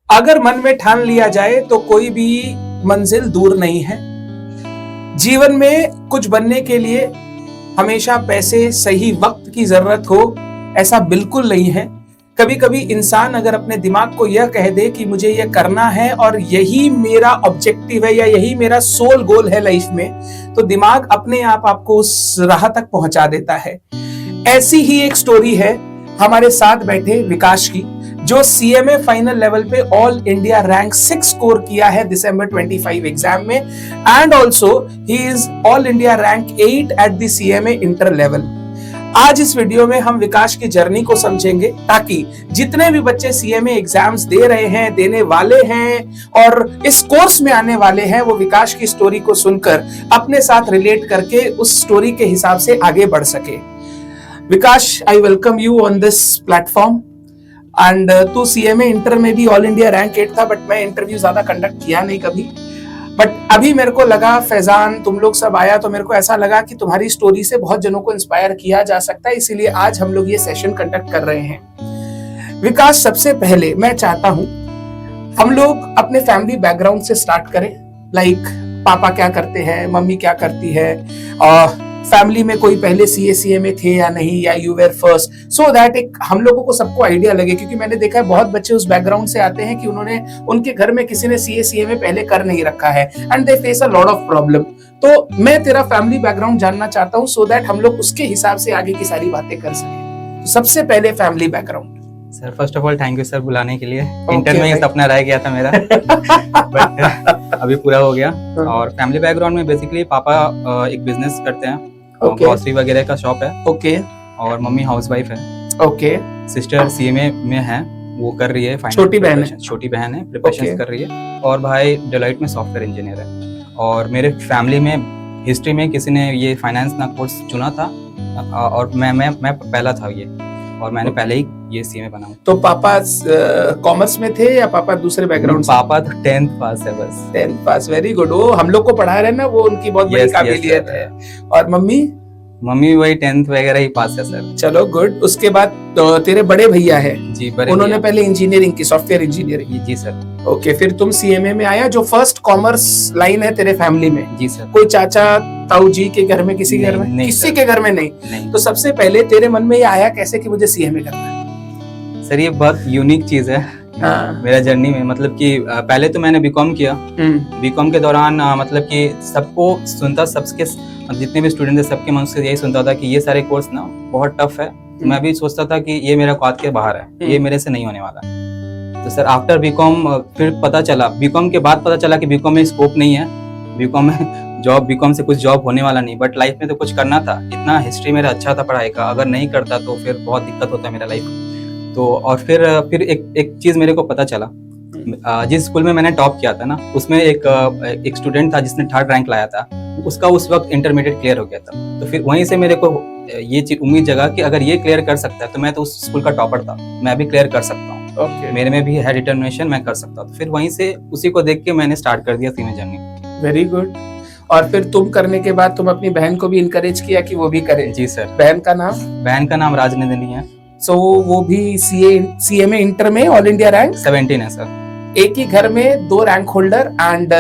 अगर मन में ठान लिया जाए तो कोई भी मंजिल दूर नहीं है। जीवन में कुछ बनने के लिए हमेशा पैसे, सही वक्त की जरूरत हो, ऐसा बिल्कुल नहीं है। कभी कभी इंसान अगर अपने दिमाग को यह कह दे कि मुझे यह करना है और यही मेरा ऑब्जेक्टिव है या यही मेरा सोल गोल है लाइफ में, तो दिमाग अपने आप आपको उस राह तक पहुंचा देता है। ऐसी ही एक स्टोरी है हमारे साथ बैठे विकास की, जो सीएमए फाइनल लेवल पे ऑल इंडिया रैंक 6 स्कोर किया है दिसंबर 25 एग्जाम में, and also he is all India rank 8 at the CMA inter level. आज इस वीडियो में हम विकास की जर्नी को समझेंगे, ताकि जितने भी बच्चे सीएमए एग्जाम्स दे रहे हैं, देने वाले हैं और इस कोर्स में आने वाले हैं, वो विकास की स्टोरी को सुनकर अपने साथ रिलेट करके उस स्टोरी के हिसाब से आगे बढ़ सके। Vikas, I welcome you on this platform. And तू सीएमए इंटर में भी ऑल इंडिया रैंक 8 था, बट मैं इंटरव्यू ज्यादा कंडक्ट किया नहीं कभी। बट अभी मेरे को लगा, फैजान तुम लोग सब आया तो मेरे को ऐसा लगा कि तुम्हारी स्टोरी से बहुत जनों को इंस्पायर किया जा सकता है, इसीलिए आज हम लोग ये सेशन कंडक्ट कर रहे हैं। विकास, सबसे पहले मैं चाहता हूं हम लोग अपने फैमिली बैकग्राउंड से स्टार्ट करें। लाइक पापा क्या करते हैं, मम्मी क्या करती है, फैमिली में कोई पहले सीए में थे या नहीं, या you were first, so that एक हम लोगों को सबको आइडिया लगे। क्योंकि मैंने देखा है बहुत बच्चे उस बैकग्राउंड से आते हैं कि उनके घर में किसी ने सीए में पहले कर नहीं रखा है, and they face a lot of problem. तो मैं तेरा फैमिली बैकग्राउंड जानना चाहता हूँ, सो दैट हम लोग उसके हिसाब से आगे की सारी बातें कर सकें। तो सबसे पहले family background. Sir, first of all thank you sir बुलाने के लिए। इंटर में ये सपना रह गया था मेरा बट अभी पूरा हो गया। और फैमिली बैकग्राउंड में बेसिकली पापा एक बिजनेस करते हैं, ग्रोसरी वगैरह का शॉप है। ओके। और मम्मी हाउसवाइफ है। ओके। सिस्टर सीएमए में है, वो कर रही है, छोटी बहन है, प्रिपरेशन कर रही है। और भाई डेलॉइट में सॉफ्टवेयर इंजीनियर है। और मेरे फैमिली में हिस्ट्री में किसी ने ये फाइनेंस ना कोर्स चुना था, और मैं पहला था ये, और मैंने पहले ही ये सीएमए बना। तो पापा कॉमर्स में थे या पापा दूसरे बैकग्राउंड? पापा तो 10th पास है बस। 10th पास, वेरी गुड। वो हम लोग को पढ़ा रहे ना, वो उनकी बहुत बड़ी काबिलियत है। और मम्मी? मम्मी वही 10th वगैरह ही पास है सर। चलो गुड। उसके बाद तो तेरे बड़े भैया है जी, उन्होंने पहले इंजीनियरिंग की, सॉफ्टवेयर इंजीनियरिंग। जी सर। ओके, फिर तुम सीएमए में आया, जो फर्स्ट कॉमर्स लाइन है तेरे फैमिली में। जी सर। कोई चाचा ताऊ जी के घर में, किसी घर में? किसी के घर में नहीं। तो सबसे पहले तेरे मन में ये आया कैसे कि मुझे सीएमए करना है? सर, ये बहुत यूनिक चीज है मेरा जर्नी में। मतलब कि पहले तो मैंने बीकॉम किया। बीकॉम के दौरान मतलब कि सबको सुनता, सबके जितने भी स्टूडेंट थे सबके मन से यही सुनता था कि ये सारे कोर्स ना बहुत टफ है। मैं भी सोचता था कि ये मेरा औकात के बाहर है, ये मेरे से नहीं होने वाला। तो सर आफ्टर बीकॉम फिर पता चला, बीकॉम के बाद पता चला कि बीकॉम में स्कोप नहीं है, बीकॉम में जॉब, बीकॉम से कुछ जॉब होने वाला नहीं। बट लाइफ में तो कुछ करना था। इतना हिस्ट्री मेरा अच्छा था पढ़ाई का, अगर नहीं करता तो फिर बहुत दिक्कत होता मेरा लाइफ। तो और फिर एक चीज मेरे को पता चला, जिस स्कूल में मैंने टॉप किया था ना, उसमें एक स्टूडेंट था जिसने 3rd रैंक लाया था। उसका उस वक्त इंटरमीडिएट क्लियर हो गया था। तो फिर वहीं से मेरे को ये चीज उम्मीद जगा कि अगर ये क्लियर कर सकता है तो मैं तो उस स्कूल का टॉपर था, मैं भी क्लियर कर सकता हूँ। मेरे में भी है डिटर्मिनेशन, मैं कर सकता हूँ। तो फिर वहीं से उसी को देख के मैंने स्टार्ट कर दिया सीएमए जर्नी। Very good. और फिर तुम करने के बाद तुम अपनी बहन को भी इनकरेज किया कि वो भी करे? जी सर। बहन का नाम? बहन का नाम राजनंदिनी है। सो वो भी सीएमए इंटर में ऑल इंडिया रैंक 17 है सर। एक ही घर में 2 रैंक होल्डर, एंड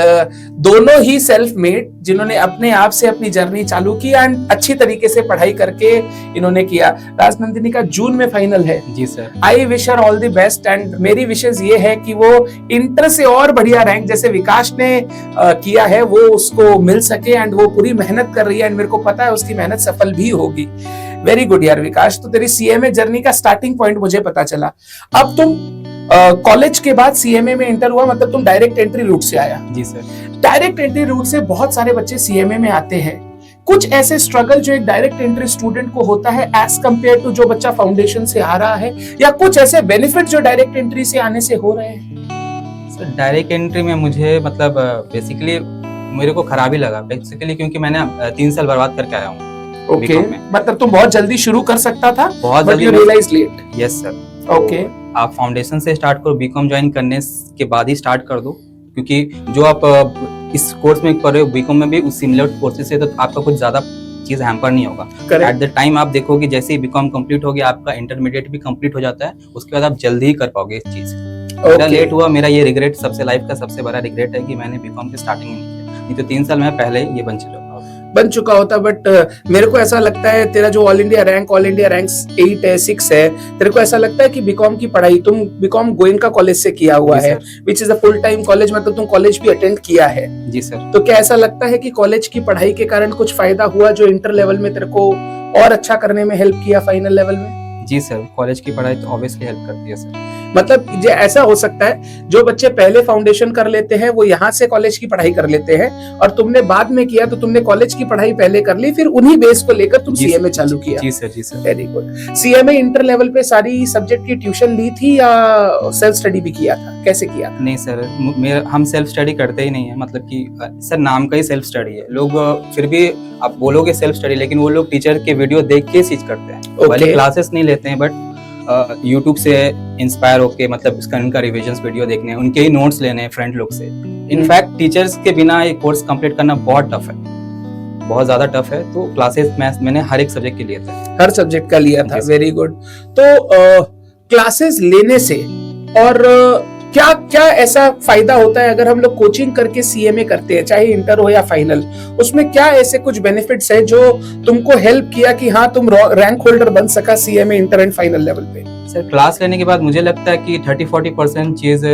दोनों ही सेल्फ मेड, जिन्होंने अपने आप से अपनी जर्नी चालू की एंड अच्छी तरीके से पढ़ाई करके इन्होंने किया। राजनंदिनी का जून में फाइनल है। जी sir. I wish her all the best, and मेरी विशेष ये है कि वो इंटर से और बढ़िया रैंक जैसे विकास ने किया है वो उसको मिल सके, एंड वो पूरी मेहनत कर रही है, एंड मेरे को पता है उसकी मेहनत सफल भी होगी। वेरी गुड यार विकास। तो तेरी सीएमए जर्नी का स्टार्टिंग पॉइंट मुझे पता चला। अब तुम कॉलेज के बाद सीएमए में इंटर हुआ, मतलब तुम डायरेक्ट एंट्री रूट से आया? जी सर। डायरेक्ट एंट्री रूट से बहुत सारे बच्चे सीएमए में आते हैं। कुछ ऐसे स्ट्रगल जो एक डायरेक्ट एंट्री स्टूडेंट को होता है एज कंपेयर टू जो बच्चा फाउंडेशन से आ रहा है, या कुछ ऐसे बेनिफिट जो डायरेक्ट एंट्री से आने से हो रहे हैं? सर, डायरेक्ट एंट्री में मुझे मतलब बेसिकली मेरे को खराब ही लगा बेसिकली, क्योंकि मैंने 3 साल बर्बाद करके आया हूँ। ओके, मतलब तुम बहुत जल्दी शुरू कर सकता था, बहुत but you realise late. Yes sir. Okay, आप फाउंडेशन से स्टार्ट करो, बीकॉम ज्वाइन करने के बाद ही स्टार्ट कर दो, क्योंकि जो आप इस कोर्स में कर रहे हो बीकॉम में भी उस सिमिलर कोर्सेज से, तो आपका कुछ ज्यादा चीज हैम्पर नहीं होगा। एट द टाइम आप देखोगे जैसे ही बीकॉम कंप्लीट हो गया, आपका इंटरमीडिएट भी कंप्लीट हो जाता है, उसके बाद आप जल्दी ही कर पाओगे इस चीज। मेरा लेट हुआ, मेरा ये रिग्रेट सबसे लाइफ का सबसे बड़ा रिग्रेट है कि मैंने बीकॉम की स्टार्टिंग में नहीं किया, नहीं तो 3 साल में पहले ये बन चुका होता। बट मेरे को ऐसा लगता है तेरा जो ऑल इंडिया रैंक 8 है 6 है, तेरे को ऐसा लगता है कि बीकॉम की पढ़ाई तुम बीकॉम गोयनका कॉलेज से किया हुआ है, which is a full time college, मतलब तुम कॉलेज भी अटेंड किया है। जी सर। तो क्या ऐसा लगता है कि कॉलेज की पढ़ाई के कारण कुछ फायदा हुआ जो इंटर लेवल में तेरे को और अच्छा करने में हेल्प किया फाइनल लेवल में? जी सर, कॉलेज की पढ़ाई तो ऑब्वियसली हेल्प करती है सर। मतलब ये ऐसा हो सकता है जो बच्चे पहले फाउंडेशन कर लेते हैं वो यहाँ से कॉलेज की पढ़ाई कर लेते हैं, और तुमने बाद में किया तो तुमने कॉलेज की पढ़ाई पहले कर ली, फिर उन्हीं बेस को लेकर तुम सीएमए चालू किया। जी सर, जी sir. Very good. CMA inter level पे सारी सब्जेक्ट की ट्यूशन ली थी या सेल्फ स्टडी भी किया था, कैसे किया था? नहीं सर, हम सेल्फ स्टडी करते ही नहीं है, मतलब कि सर नाम का ही सेल्फ स्टडी है। लोग फिर भी आप बोलोगे सेल्फ स्टडी, लेकिन वो लोग टीचर के वीडियो देख के चीज करते हैं, वाले क्लासेस नहीं लेते हैं, बट यूट्यूब से इंस्पायर होके मतलब उसका उनका रिविजन्स वीडियो देखने हैं, उनके ही नोट्स लेने हैं फ्रेंड लोग से। इनफैक्ट टीचर्स के बिना ये कोर्स कंप्लीट करना बहुत टफ है, बहुत ज्यादा टफ है। तो क्लासेस मैंने हर एक सब्जेक्ट के लिए था, हर सब्जेक्ट का लिया था। Very good. तो क्लासेस लेने से और क्या क्या ऐसा फायदा होता है अगर हम लोग कोचिंग करके सीएमए करते हैं, चाहे इंटर हो या फाइनल, उसमें क्या ऐसे कुछ बेनिफिट्स है जो तुमको हेल्प किया कि हाँ तुम रैंक होल्डर बन सका CMA inter and final level पे? सर क्लास लेने के बाद मुझे लगता है कि 30-40% चीज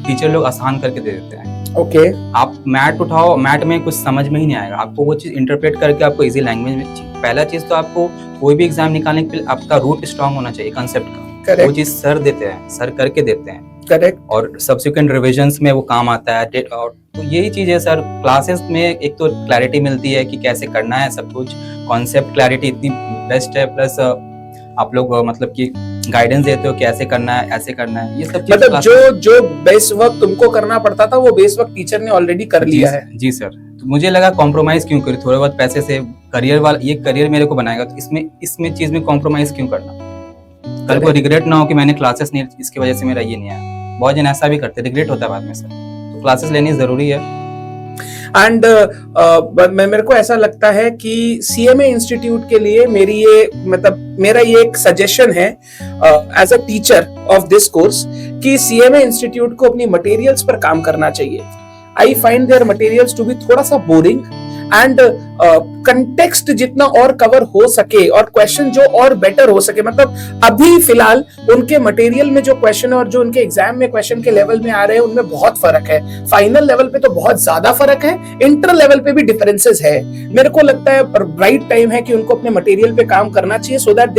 टीचर लोग आसान करके दे देते हैं। ओके। आप मैथ उठाओ, मैथ में कुछ समझ में ही नहीं आएगा, आपको वो चीज इंटरप्रेट करके आपको इजी लैंग्वेज में। पहला चीज तो आपको कोई भी एग्जाम निकालने के लिए आपका रूट स्ट्रांग होना चाहिए कंसेप्ट का। Correct. वो चीज सर देते हैं, सर करके देते हैं। करेक्ट। और सब्सिक्वेंट रिविजन्स में वो काम आता है। और तो यही चीज है सर, क्लासेस में एक तो क्लैरिटी मिलती है कि कैसे करना है सब कुछ, कॉन्सेप्ट क्लैरिटी इतनी बेस्ट है, प्लस आप लोग मतलब कि गाइडेंस देते हो कैसे करना है, ऐसे करना है, ये सब मतलब जो बेस वर्क तुमको करना पड़ता था वो बेस वर्क टीचर ने ऑलरेडी कर लिया है। जी सर। तो मुझे लगा कॉम्प्रोमाइज क्यों करें, थोड़े बहुत पैसे से करियर वाला, ये करियर मेरे को बनाएगा, तो इसमें चीज में कॉम्प्रोमाइज क्यों करना? कल को रिग्रेट ना हो कि मैंने क्लासेस नहीं, इसकी वजह से मेरा ये नहीं आया। बहुत जन ऐसा भी करते, रिग्रेट होता है बाद में सर। तो क्लासेस लेनी जरूरी है। एंड मेरे को ऐसा लगता है कि सीएमए इंस्टीट्यूट के लिए मेरा ये एक सजेशन है as a teacher of this course कि सीएमए इंस्टीट्यूट को अपनी मटेरियल्स पर काम करना चाहिए। I find their materials to be थोड़ा सा बोरिंग, एंड कंटेक्स्ट जितना और कवर हो सके और क्वेश्चन जो और बेटर हो सके, मतलब अभी फिलहाल उनके मटेरियल में जो क्वेश्चन और जो उनके एग्जाम में क्वेश्चन के लेवल में आ रहे हैं उनमें बहुत फर्क है। फाइनल लेवल पे तो बहुत ज्यादा फर्क है, इंटर लेवल पे भी डिफरेंसेस है। मेरे को लगता है राइट टाइम है कि उनको अपने मटेरियल पे काम करना चाहिए, so that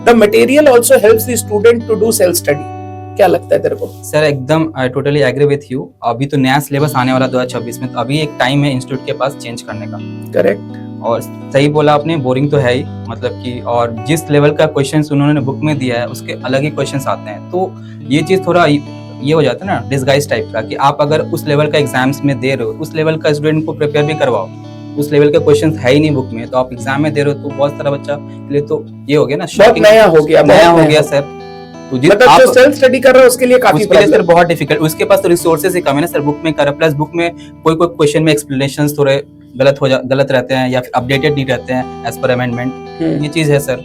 the material also helps the student to do self study. क्या लगता है तेरे को? सर एकदम I totally agree with you. अभी तो नया सिलेबस आने वाला 2026 में, तो अभी एक टाइम है इंस्टीट्यूट के पास चेंज करने का। करेक्ट। और सही बोला आपने, बोरिंग तो है ही, मतलब कि और जिस लेवल का क्वेश्चंस उन्होंने बुक में दिया है उसके अलग ही क्वेश्चंस आते हैं। तो ये चीज थोड़ा ये हो जाता है ना डिसगाइज टाइप का, कि आप अगर उस लेवल का एग्जाम्स में दे रहे हो, उस लेवल का स्टूडेंट को प्रिपेयर भी करवाओ, उस लेवल के क्वेश्चंस है ही नहीं बुक में, तो आप एग्जाम में दे रहे हो, तो बहुत सारा बच्चा के लिए तो ये हो गया ना, बहुत नया हो गया सर। तो मतलब जो सेल्फ स्टडी कर रहे हो उसके लिए काफी सर बहुत डिफिकल्ट, उसके पास तो रिसोर्सेज ही कम है ना सर बुक में कर, प्लस बुक में कोई क्वेश्चन में एक्सप्लेनेशंस थोड़े गलत रहते हैं या फिर अपडेटेड नहीं रहते हैं एज पर अमेंडमेंट। ये चीज है सर।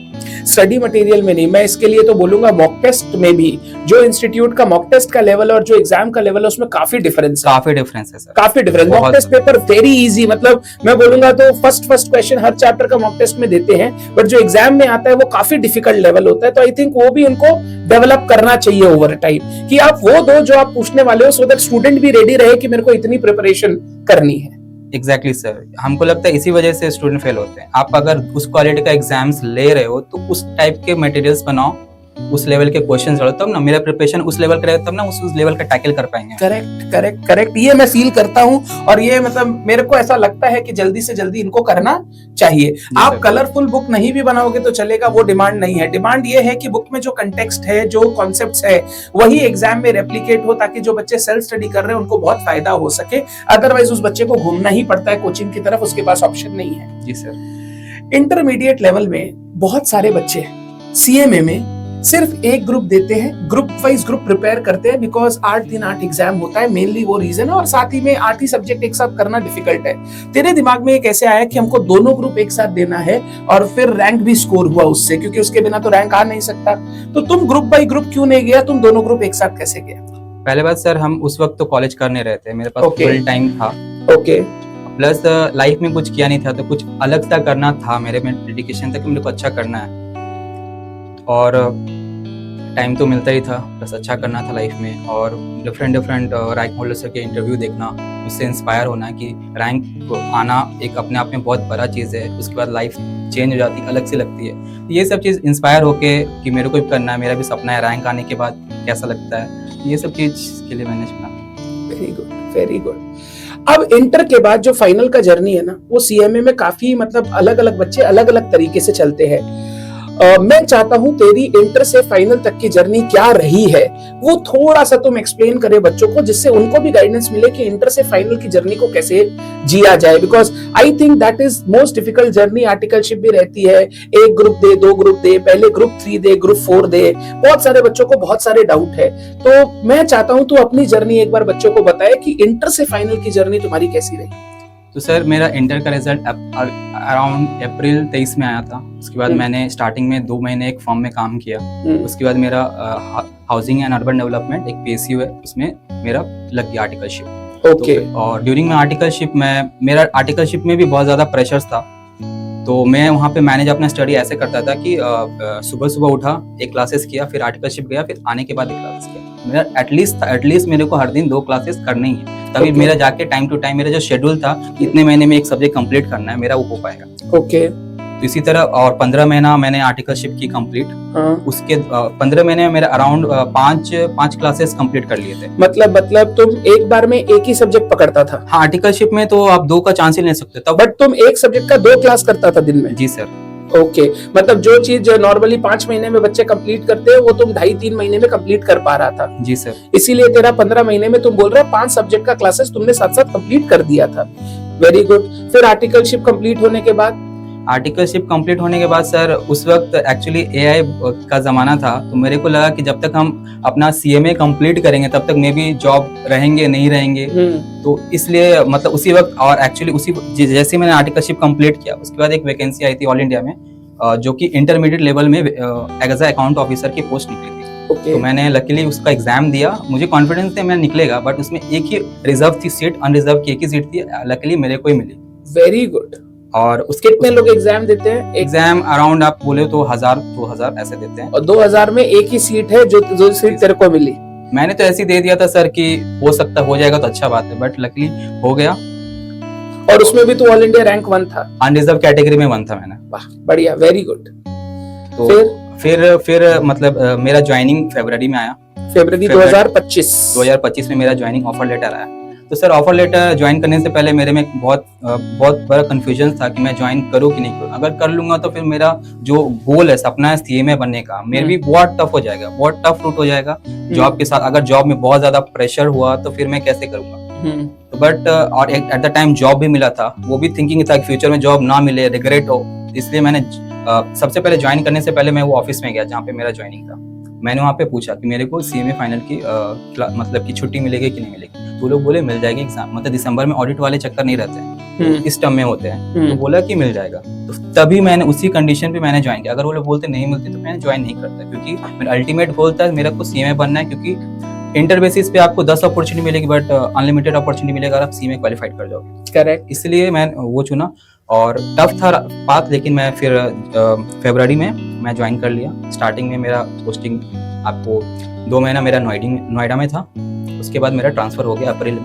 स्टडी मटेरियल में नहीं, मैं इसके लिए तो बोलूंगा मॉक टेस्ट में भी जो इंस्टीट्यूट का मॉक टेस्ट का लेवल और जो एग्जाम का लेवल है उसमें काफी डिफरेंस है सर, काफी difference. Mock test paper very easy, मतलब मैं बोलूंगा तो फर्स्ट क्वेश्चन हर चैप्टर का मॉक टेस्ट में देते हैं, बट जो एग्जाम में आता है वो काफी डिफिकल्ट लेवल होता है। तो आई थिंक वो भी उनको डेवलप करना चाहिए ओवर टाइम, कि आप वो दो जो आप पूछने वाले हो, सो दैट स्टूडेंट भी रेडी रहे कि मेरे को इतनी प्रिपरेशन करनी है। एग्जैक्टली सर, हमको लगता है इसी वजह से स्टूडेंट फेल होते हैं। आप अगर उस क्वालिटी का एग्जाम्स ले रहे हो तो उस टाइप के मटेरियल्स बनाओ, उस लेवल के क्वेश्चंस रहो, तब ना मेरा प्रिपरेशन उस लेवल का रहेगा, तब ना उस लेवल का टैकल कर पाएंगे। करेक्ट। ये मैं फील करता हूँ, और ये मतलब मेरे को ऐसा लगता है कि जल्दी से जल्दी इनको करना चाहिए। आप कलरफुल बुक नहीं भी बनाओगे तो चलेगा, वो डिमांड नहीं है। डिमांड ये है कि बुक में जो कंटेक्स्ट है, जो कॉन्सेप्ट्स है, वही एग्जाम में रेप्लिकेट हो, ताकि जो बच्चे सेल्फ स्टडी कर रहे हैं उनको बहुत फायदा हो सके। अदरवाइज उस बच्चे को घूमना ही पड़ता है कोचिंग की तरफ, उसके पास ऑप्शन नहीं है। जी सर। इंटरमीडिएट लेवल में बहुत सारे बच्चे सीएमए में सिर्फ एक ग्रुप देते हैं, ग्रुप वाइज ग्रुप प्रिपेयर करते हैं, बिकॉज 8 दिन 8 एग्जाम होता है, मेनली वो रीजन है। और साथ ही में 8 ही सब्जेक्ट एक साथ करना डिफिकल्ट है। तेरे दिमाग में एक ऐसे आया कि हमको दोनों ग्रुप एक साथ देना है, और फिर रैंक भी स्कोर हुआ उससे, क्योंकि उसके बिना तो रैंक आ नहीं सकता। तो तुम ग्रुप बाई ग्रुप क्यों नहीं गया, तुम दोनों ग्रुप एक साथ कैसे गया? पहले बात सर, हम उस वक्त तो कॉलेज कर नहीं रहे थे, मेरे पास Okay. फुल टाइम था। ओके प्लस लाइफ में कुछ किया नहीं था, तो कुछ अलग सा करना था, मेरे में डेडिकेशन था कि मेरे को अच्छा करना है, और टाइम तो मिलता ही था, प्लस अच्छा करना था लाइफ में, और डिफरेंट रैंक होल्डर्स के इंटरव्यू देखना, उससे इंस्पायर होना कि रैंक आना एक अपने आप में बहुत बड़ा चीज़ है, उसके बाद लाइफ चेंज हो जाती है, अलग सी लगती है। ये सब चीज़ इंस्पायर होके कि मेरे को भी करना है, मेरा भी सपना है, रैंक आने के बाद कैसा लगता है, ये सब चीज़ के लिए मैंने चुना। Very good, very good. अब इंटर के बाद जो फाइनल का जर्नी है ना, वो सीएमए में काफी मतलब अलग अलग बच्चे अलग अलग तरीके से चलते हैं। मैं चाहता हूं तेरी इंटर से फाइनल तक की जर्नी क्या रही है वो थोड़ा सा तुम एक्सप्लेन करे बच्चों को, जिससे उनको भी गाइडेंस मिले कि इंटर से फाइनल की जर्नी को कैसे जिया जाए, because I think that is most difficult journey. Articleship भी रहती है, एक ग्रुप दे, दो ग्रुप दे, पहले ग्रुप 3 दे, ग्रुप 4 दे, बहुत सारे बच्चों को बहुत सारे डाउट है। तो मैं चाहता हूं तू अपनी जर्नी एक बार बच्चों को बताए कि इंटर से फाइनल की जर्नी तुम्हारी कैसी रही। तो सर, मेरा इंटर का रिजल्ट अराउंड अप्रैल 23 में आया था। उसके बाद मैंने स्टार्टिंग में 2 महीने एक फॉर्म में काम किया। उसके बाद मेरा हाउसिंग एंड अर्बन डेवलपमेंट एक PSU है, उसमें मेरा लग गया आर्टिकलशिप। ओके। और ड्यूरिंग माई आर्टिकलशिप में मेरा आर्टिकलशिप में भी बहुत ज़्यादा प्रेशर्स था, तो मैं वहाँ पे मैनेज अपना स्टडी ऐसे करता था कि सुबह सुबह उठा, एक क्लासेस किया, फिर आर्टिकलशिप गया, फिर आने के बाद एक क्लासेस किया। मेरा एटलीस्ट मेरे को हर दिन 2 क्लासेस करनी है, तभी Okay. मेरा जाके टाइम टू टाइम मेरा जो शेड्यूल था इतने महीने में एक सब्जेक्ट कंप्लीट करना है, मेरा वो हो पाएगा। ओके। तो इसी तरह और 15 महीना मैंने आर्टिकलशिप की कंप्लीट। हाँ। उसके 15 महीने में मेरा अराउंड 5 क्लासेस कंप्लीट कर लिए थे। मतलब तुम एक बार में एक ही सब्जेक्ट पकड़ता था? हाँ, आर्टिकलशिप में तो आप 2 का चांस ही ले सकते तब। बट तुम एक सब्जेक्ट का 2 क्लास करता था दिन में? जी सर। ओके। मतलब जो चीज नॉर्मली 5 महीने में बच्चे कंप्लीट करते हैं वो तुम 2.5-3 महीने में कंप्लीट कर पा रहा था? जी सर। इसीलिए तेरा 15 महीने में तुम बोल रहे हो 5 सब्जेक्ट का क्लासेस तुमने साथ साथ कंप्लीट कर दिया था। Very good. फिर आर्टिकलशिप कंप्लीट होने के बाद? आर्टिकलशिप कंप्लीट होने के बाद सर, उस वक्त एक्चुअली AI का ज़माना था, तो मेरे को लगा कि जब तक हम अपना CMA कंप्लीट करेंगे तब तक मे भी जॉब रहेंगे नहीं रहेंगे। तो इसलिए मतलब उसी वक्त, और एक्चुअली उसी जैसे मैंने आर्टिकलशिप कंप्लीट किया, उसके बाद एक वैकेंसी आई थी ऑल इंडिया में, जो कि इंटरमीडिएट लेवल में एज अ अकाउंट ऑफिसर की पोस्ट निकली थी। Okay. तो मैंने लकीली उसका एग्जाम दिया, मुझे कॉन्फिडेंस था मैं निकलेगा, बट उसमें एक ही रिजर्व थी सीट, अनरिजर्व की एक ही सीट थी, लकीली मेरे को ही मिली। Very good. और उसके कितने लोग एग्जाम देते हैं? एग्जाम अराउंड आप बोले तो 1000-2000 ऐसे देते हैं, और 2000 में एक ही सीट है जो सीट तेरे को मिली? मैंने तो ऐसे ही दे दिया था सर कि हो जाएगा तो अच्छा बात है, बट लकीली हो गया। और उसमें भी तो ऑल इंडिया रैंक 1 था? अनरिजर्व कैटेगरी में 1 था मैंने। वाह, बढ़िया, वेरी गुड। तो फिर मतलब मेरा ज्वाइनिंग फरवरी में आया। फरवरी 2025 में मेरा ज्वाइनिंग ऑफर लेटर आया। तो सर, ऑफर लेटर ज्वाइन करने से पहले मेरे में बहुत बड़ा कंफ्यूजन था कि मैं ज्वाइन करूँ कि नहीं करूँ। अगर कर लूंगा तो फिर मेरा जो गोल है, सपना है CMA बनने का, मेरे भी बहुत टफ हो जाएगा, बहुत टफ रूट हो जाएगा जॉब के साथ। अगर जॉब में बहुत ज्यादा प्रेशर हुआ तो फिर मैं कैसे करूंगा। तो बट और एट द टाइम जॉब भी मिला था, वो भी थिंकिंग था कि फ्यूचर में जॉब ना मिले, रिग्रेट हो, इसलिए मैंने सबसे पहले ज्वाइन करने से पहले मैं वो ऑफिस में गया जहाँ पे मेरा ज्वाइनिंग था। मैंने वहाँ पे पूछा कि मेरे को CMA फाइनल की मतलब की छुट्टी मिलेगी कि नहीं मिलेगी। तो लोग बोले मिल जाएगी, एग्जाम मतलब दिसंबर में ऑडिट वाले चक्कर नहीं रहते हैं, इस टर्म में होते हैं। तो बोला कि मिल जाएगा। तो तभी मैंने उसी कंडीशन पे मैंने ज्वाइन किया। अगर वो लोग बोलते नहीं मिलती तो मैं ज्वाइन नहीं करता, क्योंकि मेरा अल्टीमेट गोल था मेरे को CMA बनना है, क्योंकि इंटर बेसिस पे आपको 10 अपॉर्चुनिटी मिलेगी, बट अनलिमिटेड अपॉर्चुनिटी मिलेगा अगर आप CMA क्वालिफाइड कर जाओगे। करेक्ट। इसलिए मैं वो चुना, और टफ था पाथ, लेकिन मैं फिर फरवरी में मैं ज्वाइन कर लिया। स्टार्टिंग में मेरा पोस्टिंग आपको 2 महीना मेरा नोएडा में था। उसके बाद मेरा ट्रांसफर हो गया अप्रैल में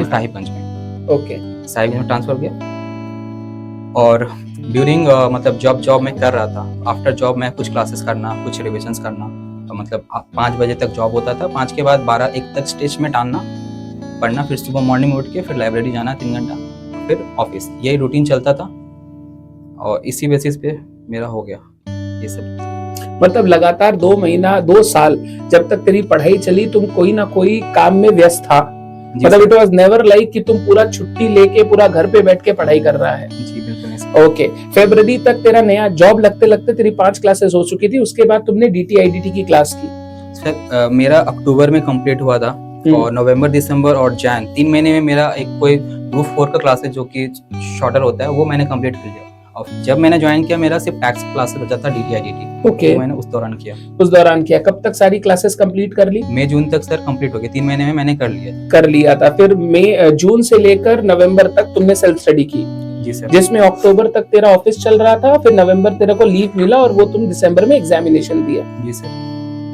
साहिबगंज में। ओके। साहिबगंज में ट्रांसफर हो गया। और ड्यूरिंग मतलब जॉब मैं कर रहा था, आफ्टर जॉब मैं कुछ क्लासेस करना, कुछ रिविजन्स करना, मतलब 5 बजे तक जॉब होता था, 5 के बाद 12-1 तक स्टेज में टानना, पढ़ना, फिर सुबह मॉर्निंग उठ के फिर लाइब्रेरी जाना 3 घंटा, फिर ऑफिस, यही रूटीन चलता था। और इसी बेसिस पे मेरा हो गया ये सब। मतलब लगातार 2 महीना 2 साल जब तक तेरी पढ़ाई चली तुम कोई ना कोई काम में व्यस्त था। मतलब इट वाज नेवर लाइक कि तुम पूरा छुट्टी लेके पूरा घर पे बैठ के पढ़ाई कर रहा है। जी बिल्कुल। ओके। फरवरी तक तेरा नया जॉब लगते लगते तेरी 5 क्लासेस हो चुकी थी। उसके बाद तुमने DT IDT की क्लास की? सर मेरा अक्टूबर में कंप्लीट हुआ था, और नवंबर, दिसंबर और जैन 3 महीने में मेरा एक कोई ग्रुप 4 का क्लासेस जो कि शॉर्टर होता है वो मैंने कंप्लीट कर लिया। और जब मैंने ज्वाइन किया मेरा सिर्फ टैक्स क्लास बचा था DTI ओके, तो मैंने उस दौरान किया। उस दौरान किया। कब तक सारी क्लासेस कंप्लीट कर ली? मई जून तक सर कंप्लीट हो गया, 3 महीने में मैंने कर लिया था। फिर मई जून से लेकर नवंबर तक तुमने सेल्फ स्टडी की? जी सर। जिसमें अक्टूबर तक तेरा ऑफिस चल रहा था, फिर नवंबर तेरे को लीव मिला और वो तुम दिसंबर में एग्जामिनेशन दिया? जी सर।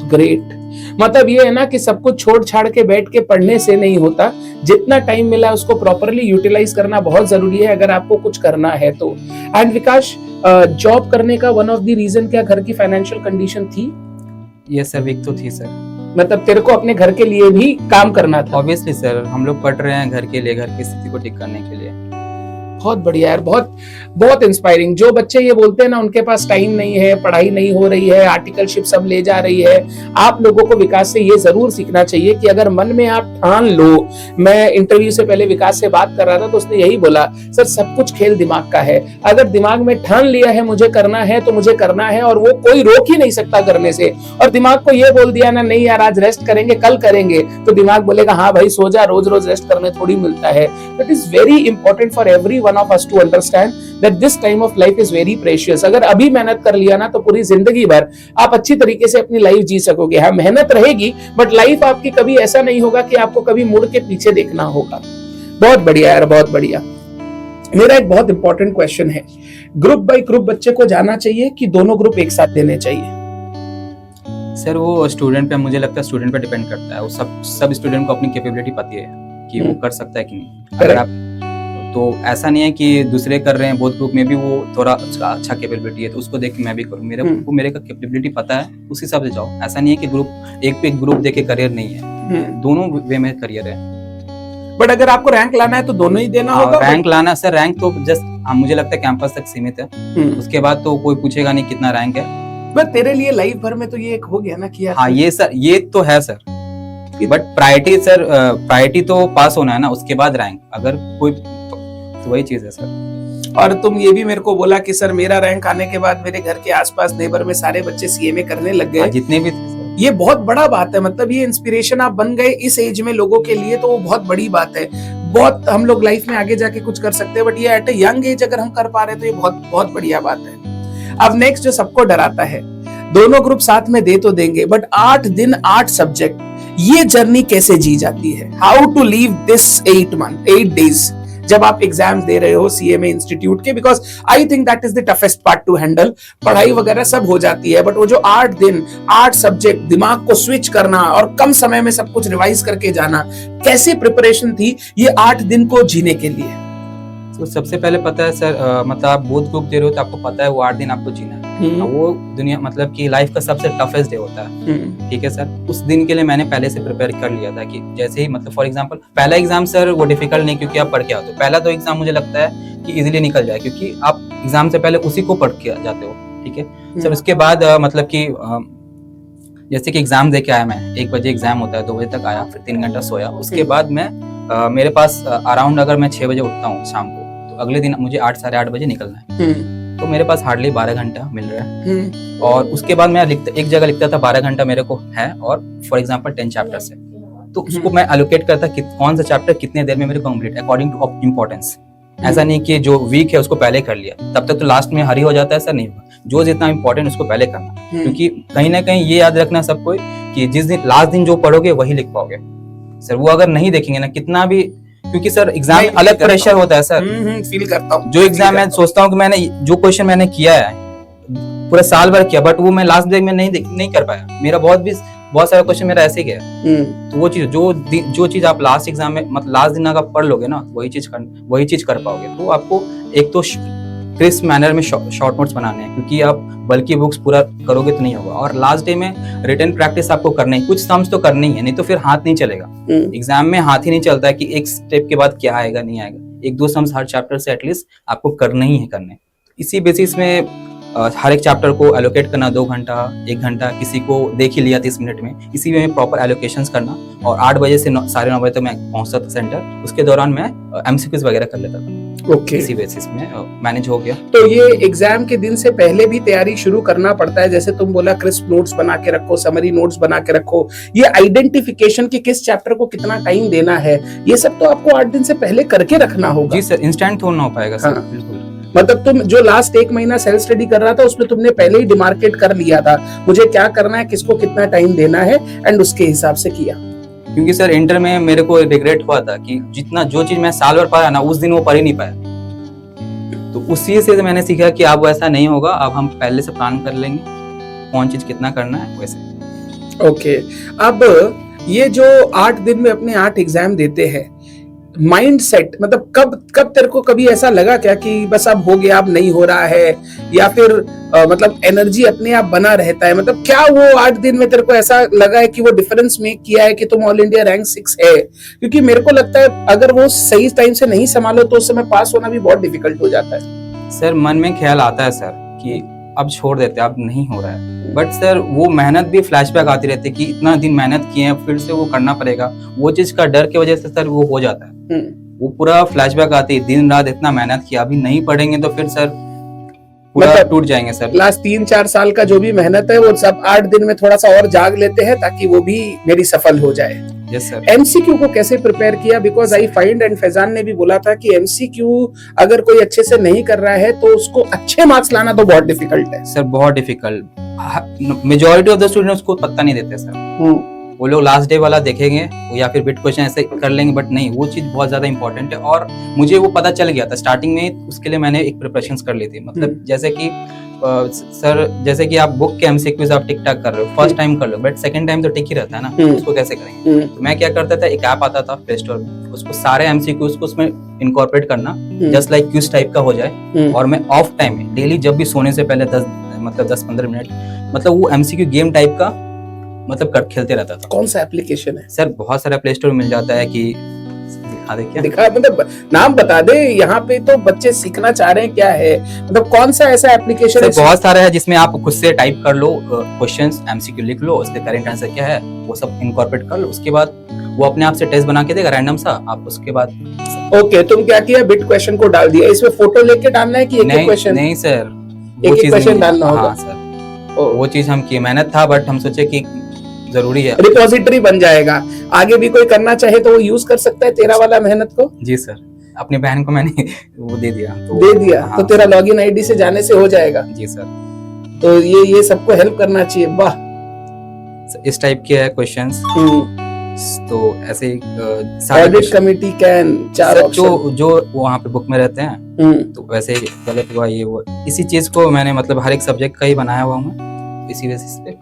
ग्रेट। मतलब ये है ना कि सब कुछ छोड़ छाड़ के बैठ के पढ़ने से नहीं होता, जितना टाइम मिला उसको प्रॉपरली यूटिलाइज करना बहुत जरूरी है अगर आपको कुछ करना है तो। एंड विकास, जॉब करने का वन ऑफ द रीजन क्या घर की फाइनेंशियल कंडीशन थी? यस सर, एक तो थी सर। मतलब तेरे को अपने घर के लिए भी काम करना था? ऑब्वियसली सर, हम लोग पढ़ रहे हैं घर के लिए, घर की स्थिति को ठीक करने के लिए। बहुत बढ़िया यार, बहुत बहुत इंस्पायरिंग। जो बच्चे ये बोलते हैं ना उनके पास टाइम नहीं है, पढ़ाई नहीं हो रही है, आर्टिकलशिप सब ले जा रही है, आप लोगों को विकास से ये जरूर सीखना चाहिए कि अगर मन में आप ठान लो। मैं इंटरव्यू से पहले विकास से बात कर रहा था तो उसने यही बोला, सर सब कुछ खेल दिमाग का है। अगर दिमाग में ठान लिया है मुझे करना है तो मुझे करना है, और वो कोई रोक ही नहीं सकता करने से। और दिमाग को ये बोल दिया ना, नहीं यार आज रेस्ट करेंगे कल करेंगे, तो दिमाग बोलेगा हाँ भाई सो जा, रोज रोज रेस्ट करने थोड़ी मिलता है। It is very important for every one of us to understand that this time of life is very precious. अगर अभी मेहनत कर लिया ना तो पूरी जिंदगी भर आप अच्छी तरीके से अपनी लाइफ जी सकोगे। हाँ मेहनत रहेगी बट लाइफ आपकी कभी ऐसा नहीं होगा कि आपको कभी मुड़ के पीछे देखना होगा। बहुत बढ़िया यार, बहुत बढ़िया। मेरा एक बहुत इंपॉर्टेंट क्वेश्चन है, ग्रुप बाय ग्रुप बच्चे को जाना चाहिए कि दोनों ग्रुप एक साथ देने चाहिए? सर वो स्टूडेंट पे, मुझे लगता है स्टूडेंट पे डिपेंड करता है। वो सब स्टूडेंट को अपनी कैपेबिलिटी पता है कि वो कर सकता है कि नहीं। अगर आप तो ऐसा नहीं है कि दूसरे कर रहे हैं बहुत ग्रुप में भी वो थोड़ा अच्छा कैपेबिलिटी है तो उसको देख के मैं भी करूँ। मेरे का कैपेबिलिटी पता है, उस हिसाब से जाओ। ऐसा नहीं है कि ग्रुप एक पे एक ग्रुप देके करियर नहीं है, दोनों वे में करियर है। बट अगर आपको रैंक लाना है तो दोनों ही देना होगा। रैंक लाना सर, रैंक तो जस्ट मुझे लगता है कैंपस तक सीमित है, उसके बाद तो कोई पूछेगा नहीं कितना रैंक है। बट तेरे लिए लाइफ भर में तो ये एक हो गया ना कि हाँ ये सर, ये तो है sir. But priority sir, priority तो पास होना है ना, उसके बाद रैंक। अगर कोई तो वही चीज है सर। और तुम ये भी मेरे को बोला कि सर मेरा रैंक आने के बाद मेरे घर के आसपास नेबर में सारे बच्चे CMA करने लग गए, जितने भी थे सर। ये बहुत बड़ा बात है। मतलब ये इंस्पिरेशन आप बन गए इस एज में लोगों के लिए, तो वो बहुत बड़ी बात है। बहुत हम लोग लाइफ में आगे जाके कुछ कर सकते हैं बट ये एट ए यंग एज अगर हम कर पा रहे हैं तो ये बहुत बहुत बढ़िया बात है। अब नेक्स्ट जो सबको डराता है, दोनों ग्रुप साथ में दे तो देंगे बट 8 दिन 8 सब्जेक्ट, ये जर्नी कैसे जी जाती है? How to live this 8 days जब आप एग्जाम्स दे रहे हो CMA इंस्टीट्यूट के? Because I think that is the toughest part to handle. पढ़ाई वगैरह सब हो जाती है बट वो जो 8 दिन 8 सब्जेक्ट, दिमाग को स्विच करना और कम समय में सब कुछ रिवाइज करके जाना, कैसे प्रिपरेशन थी ये 8 दिन को जीने के लिए? तो सबसे पहले पता है सर, मतलब आप बोथ ग्रुप दे रहे हो तो आपको पता है वो 8 दिन आपको जीना है। वो दुनिया मतलब कि लाइफ का सबसे टफेस्ट डे होता है, ठीक है सर। उस दिन के लिए मैंने पहले से प्रिपेयर कर लिया था कि जैसे ही मतलब फॉर एग्जांपल पहला एग्जाम सर वो डिफिकल्ट नहीं क्योंकि आप पढ़ के आते हो। पहला 2 एग्जाम मुझे लगता है कि इजीली निकल जाए क्योंकि आप एग्जाम से पहले उसी को पढ़ के जाते हो, ठीक है सर। उसके बाद मतलब कि जैसे कि एग्जाम दे के आया मैं, 1 बजे एग्जाम होता है, 2 बजे तक आया, फिर 3 घंटा सोया। उसके बाद मैं मेरे पास अराउंड अगर मैं 6 बजे उठता हूँ शाम को तो अगले दिन मुझे 8 साढ़े 8 बजे निकलना है, तो मेरे पास हार्डली 12 घंटा मिल रहा है। और उसके बाद मैं एक जगह लिखता था 12 घंटा मेरे को है, और फॉर एग्जांपल 10 चैप्टर्स है तो उसको मैं एलोकेट करता कि कौन सा चैप्टर कितने देर में मेरे कंप्लीट अकॉर्डिंग टू इम्पोर्टेंस। ऐसा नहीं कि जो वीक है उसको पहले कर लिया, तब तक तो लास्ट में हरी हो जाता है, ऐसा नहीं होगा। जो जितना इंपॉर्टेंट उसको पहले करना, क्योंकि कहीं ना कहीं ये याद रखना सबको कि जिस दिन लास्ट दिन जो पढ़ोगे वही लिख पाओगे सर। वो अगर नहीं देखेंगे ना कितना भी, क्योंकि सर एग्जाम में अलग प्रेशर होता है सर। फील करता हूँ जो एग्जाम मैं सोचता हूँ कि मैंने जो क्वेश्चन मैंने किया है पूरा साल भर किया बट वो मैं लास्ट डे में नहीं कर पाया। मेरा बहुत सारा क्वेश्चन मेरा ऐसे गया। तो वो चीज जो चीज आप लास्ट एग्जाम में मतलब लास्ट दिन अगर पढ़ लोगे ना वही चीज कर पाओगे। तो आपको एक तो क्रिस्प मैनर में शॉर्ट नोट्स बनाने हैं, क्योंकि आप बल्कि बुक्स पूरा करोगे तो नहीं होगा। और लास्ट डे में रिटन प्रैक्टिस आपको करनी है, कुछ सम्स तो करनी है, नहीं तो फिर हाथ नहीं चलेगा। एग्जाम में हाथ ही नहीं चलता है कि एक स्टेप के बाद क्या आएगा नहीं आएगा। 1-2 सम्स हर चैप्टर से एटलीस्ट आपको करना ही है करने। इसी बेसिस में हर एक चैप्टर को एलोकेट करना 2 घंटा 1 घंटा, किसी को देख ही लिया 30 मिनट में, इसी में प्रॉपर एलोकेशंस करना। और 8 बजे से 9:30 बजे तक मैं पहुंचता था सेंटर। उसके दौरान मैं MCQs वगैरह कर लेता था। ओके, इसी बेसिस में मैनेज हो गया। तो ये एग्जाम के दिन से पहले भी तैयारी शुरू करना पड़ता है? जैसे तुम बोला क्रिस्प नोट्स बना के रखो, समरी नोट्स बना के रखो, ये आइडेंटिफिकेशन की किस चैप्टर को कितना टाइम देना है, ये सब तो आपको 8 दिन से पहले करके रखना होगा। जी सर, इंस्टेंट तो ना हो पाएगा सर। हाँ। बिल्कुल मतलब तुम जो लास्ट 1 महीना सेल्फ स्टडी कर रहा था उसमें तुमने पहले ही डिमार्केट कर लिया था मुझे क्या करना है, किसको कितना टाइम देना है, एंड उसके हिसाब से किया। क्योंकि सर इंटर में मेरे को रिग्रेट हुआ था कि जितना जो चीज मैं साल भर पढ़ा ना उस दिन वो पढ़ ही नहीं पाया, तो उस चीज से मैंने सीखा कि अब वैसा नहीं होगा, अब हम पहले से प्लान कर लेंगे कौन चीज कितना करना है वैसे। ओके, अब ये जो 8 दिन में अपने 8 एग्जाम देते हैं, माइंड सेट मतलब कब तेरे को कभी ऐसा लगा क्या कि बस अब हो गया, अब नहीं हो रहा है, या फिर मतलब एनर्जी अपने आप बना रहता है, मतलब क्या वो 8 दिन में तेरे को ऐसा लगा है कि वो डिफरेंस मेक किया है कि तुम ऑल इंडिया रैंक 6 है? क्योंकि मेरे को लगता है अगर वो सही टाइम से नहीं संभालो तो उस समय पास होना भी बहुत डिफिकल्ट हो जाता है। सर मन में ख्याल आता है सर कि अब छोड़ देते, अब नहीं हो रहा है, बट सर वो मेहनत भी फ्लैशबैक आती रहती है कि इतना दिन मेहनत किए हैं फिर से वो करना पड़ेगा, वो चीज का डर की वजह से सर वो हो जाता है, वो पूरा फ्लैशबैक आती है, दिन रात इतना मेहनत किया, अभी नहीं पढ़ेंगे तो फिर सर पूरा मतलब टूट जाएंगे सर। लास्ट 3-4 साल का जो भी मेहनत है वो सब 8 दिन में थोड़ा सा और जाग लेते हैं ताकि वो भी मेरी सफल हो जाए। Yes sir. एमसीक्यू को कैसे प्रिपेयर किया? Because I find, and Faizan ने भी बोला था कि एमसीक्यू अगर कोई अच्छे से नहीं कर रहा है तो उसको अच्छे मार्क्स लाना तो बहुत डिफिकल्ट है सर, बहुत difficult. Majority of the students को पता नहीं देते सर, वो लोग लास्ट डे वाला देखेंगे या फिर बिट क्वेश्चन ऐसे कर लेंगे, बट नहीं, वो चीज बहुत ज्यादा इंपॉर्टेंट है। और मुझे वो पता चल गया था स्टार्टिंग में, उसके लिए मैंने एक प्रिपरेशंस कर ली थी। मतलब जैसे कि सर जैसे कि आप बुक के एमसीक्यूज आप टिक टाक कर रहे हो, फर्स्ट टाइम कर लो, बट सेकंड टाइम तो टिक ही रहता है ना, उसको कैसे करेंगे? तो मैं क्या करता था, एक ऐप आता था प्ले स्टोर में, उसको सारे एमसीक्यूज को उसमें इनकॉर्पोरेट करना, जस्ट लाइक क्विज टाइप का हो जाए, और मैं ऑफ टाइम में डेली जब भी सोने से पहले 10-15 मिनट मतलब वो एमसीक्यू गेम टाइप का मतलब खेलते रहता था। कौन सा एप्लीकेशन है सर? बहुत सारा प्ले स्टोर में मिल जाता है कि दिखा, मतलब नाम बता दे, यहाँ पे तो बच्चे सीखना चाह रहे हैं, क्या है मतलब कौन सा ऐसा एप्लीकेशन है? बहुत सारा है जिसमें आप खुद से टाइप कर लो क्वेश्चंस, एमसीक्यू लिख लो, उसके करंट आंसर क्या है वो सब इनकॉर्पोरेट कर लो, उसके बाद वो अपने आप से टेस्ट बना के देगा रैंडम सा, आप उसके बाद ओके तुम क्या किया, बिट क्वेश्चन को डाल दिया, इसमें फोटो लेके डालना है कि एक एक क्वेश्चन? नहीं सर, एक एक क्वेश्चन डालना होगा। हाँ सर, वो चीज हम की मेहनत था, बट हम सोचे कि जरूरी है, रिपोजिटरी बन जाएगा, आगे भी कोई करना चाहे तो वो यूज कर सकता है तेरा वाला मेहनत को। जी सर, अपनी बहन को मैंने वो दे दिया, हाँ, तो तेरा लॉगिन आईडी से जाने से हो जाएगा। जी सर, तो ये सबको हेल्प करना चाहिए। वाह, इस टाइप के है क्वेश्चंस, तो ऐसे ऑडिट कमिटी कैन 4 ऑप्शन जो वहाँ पे बुक में रहते हैं, तो वैसे ही गलत हुआ ये वो, इसी चीज को मैंने मतलब हर एक सब्जेक्ट का ही बनाया हुआ हूँ, इसी बेसिस पे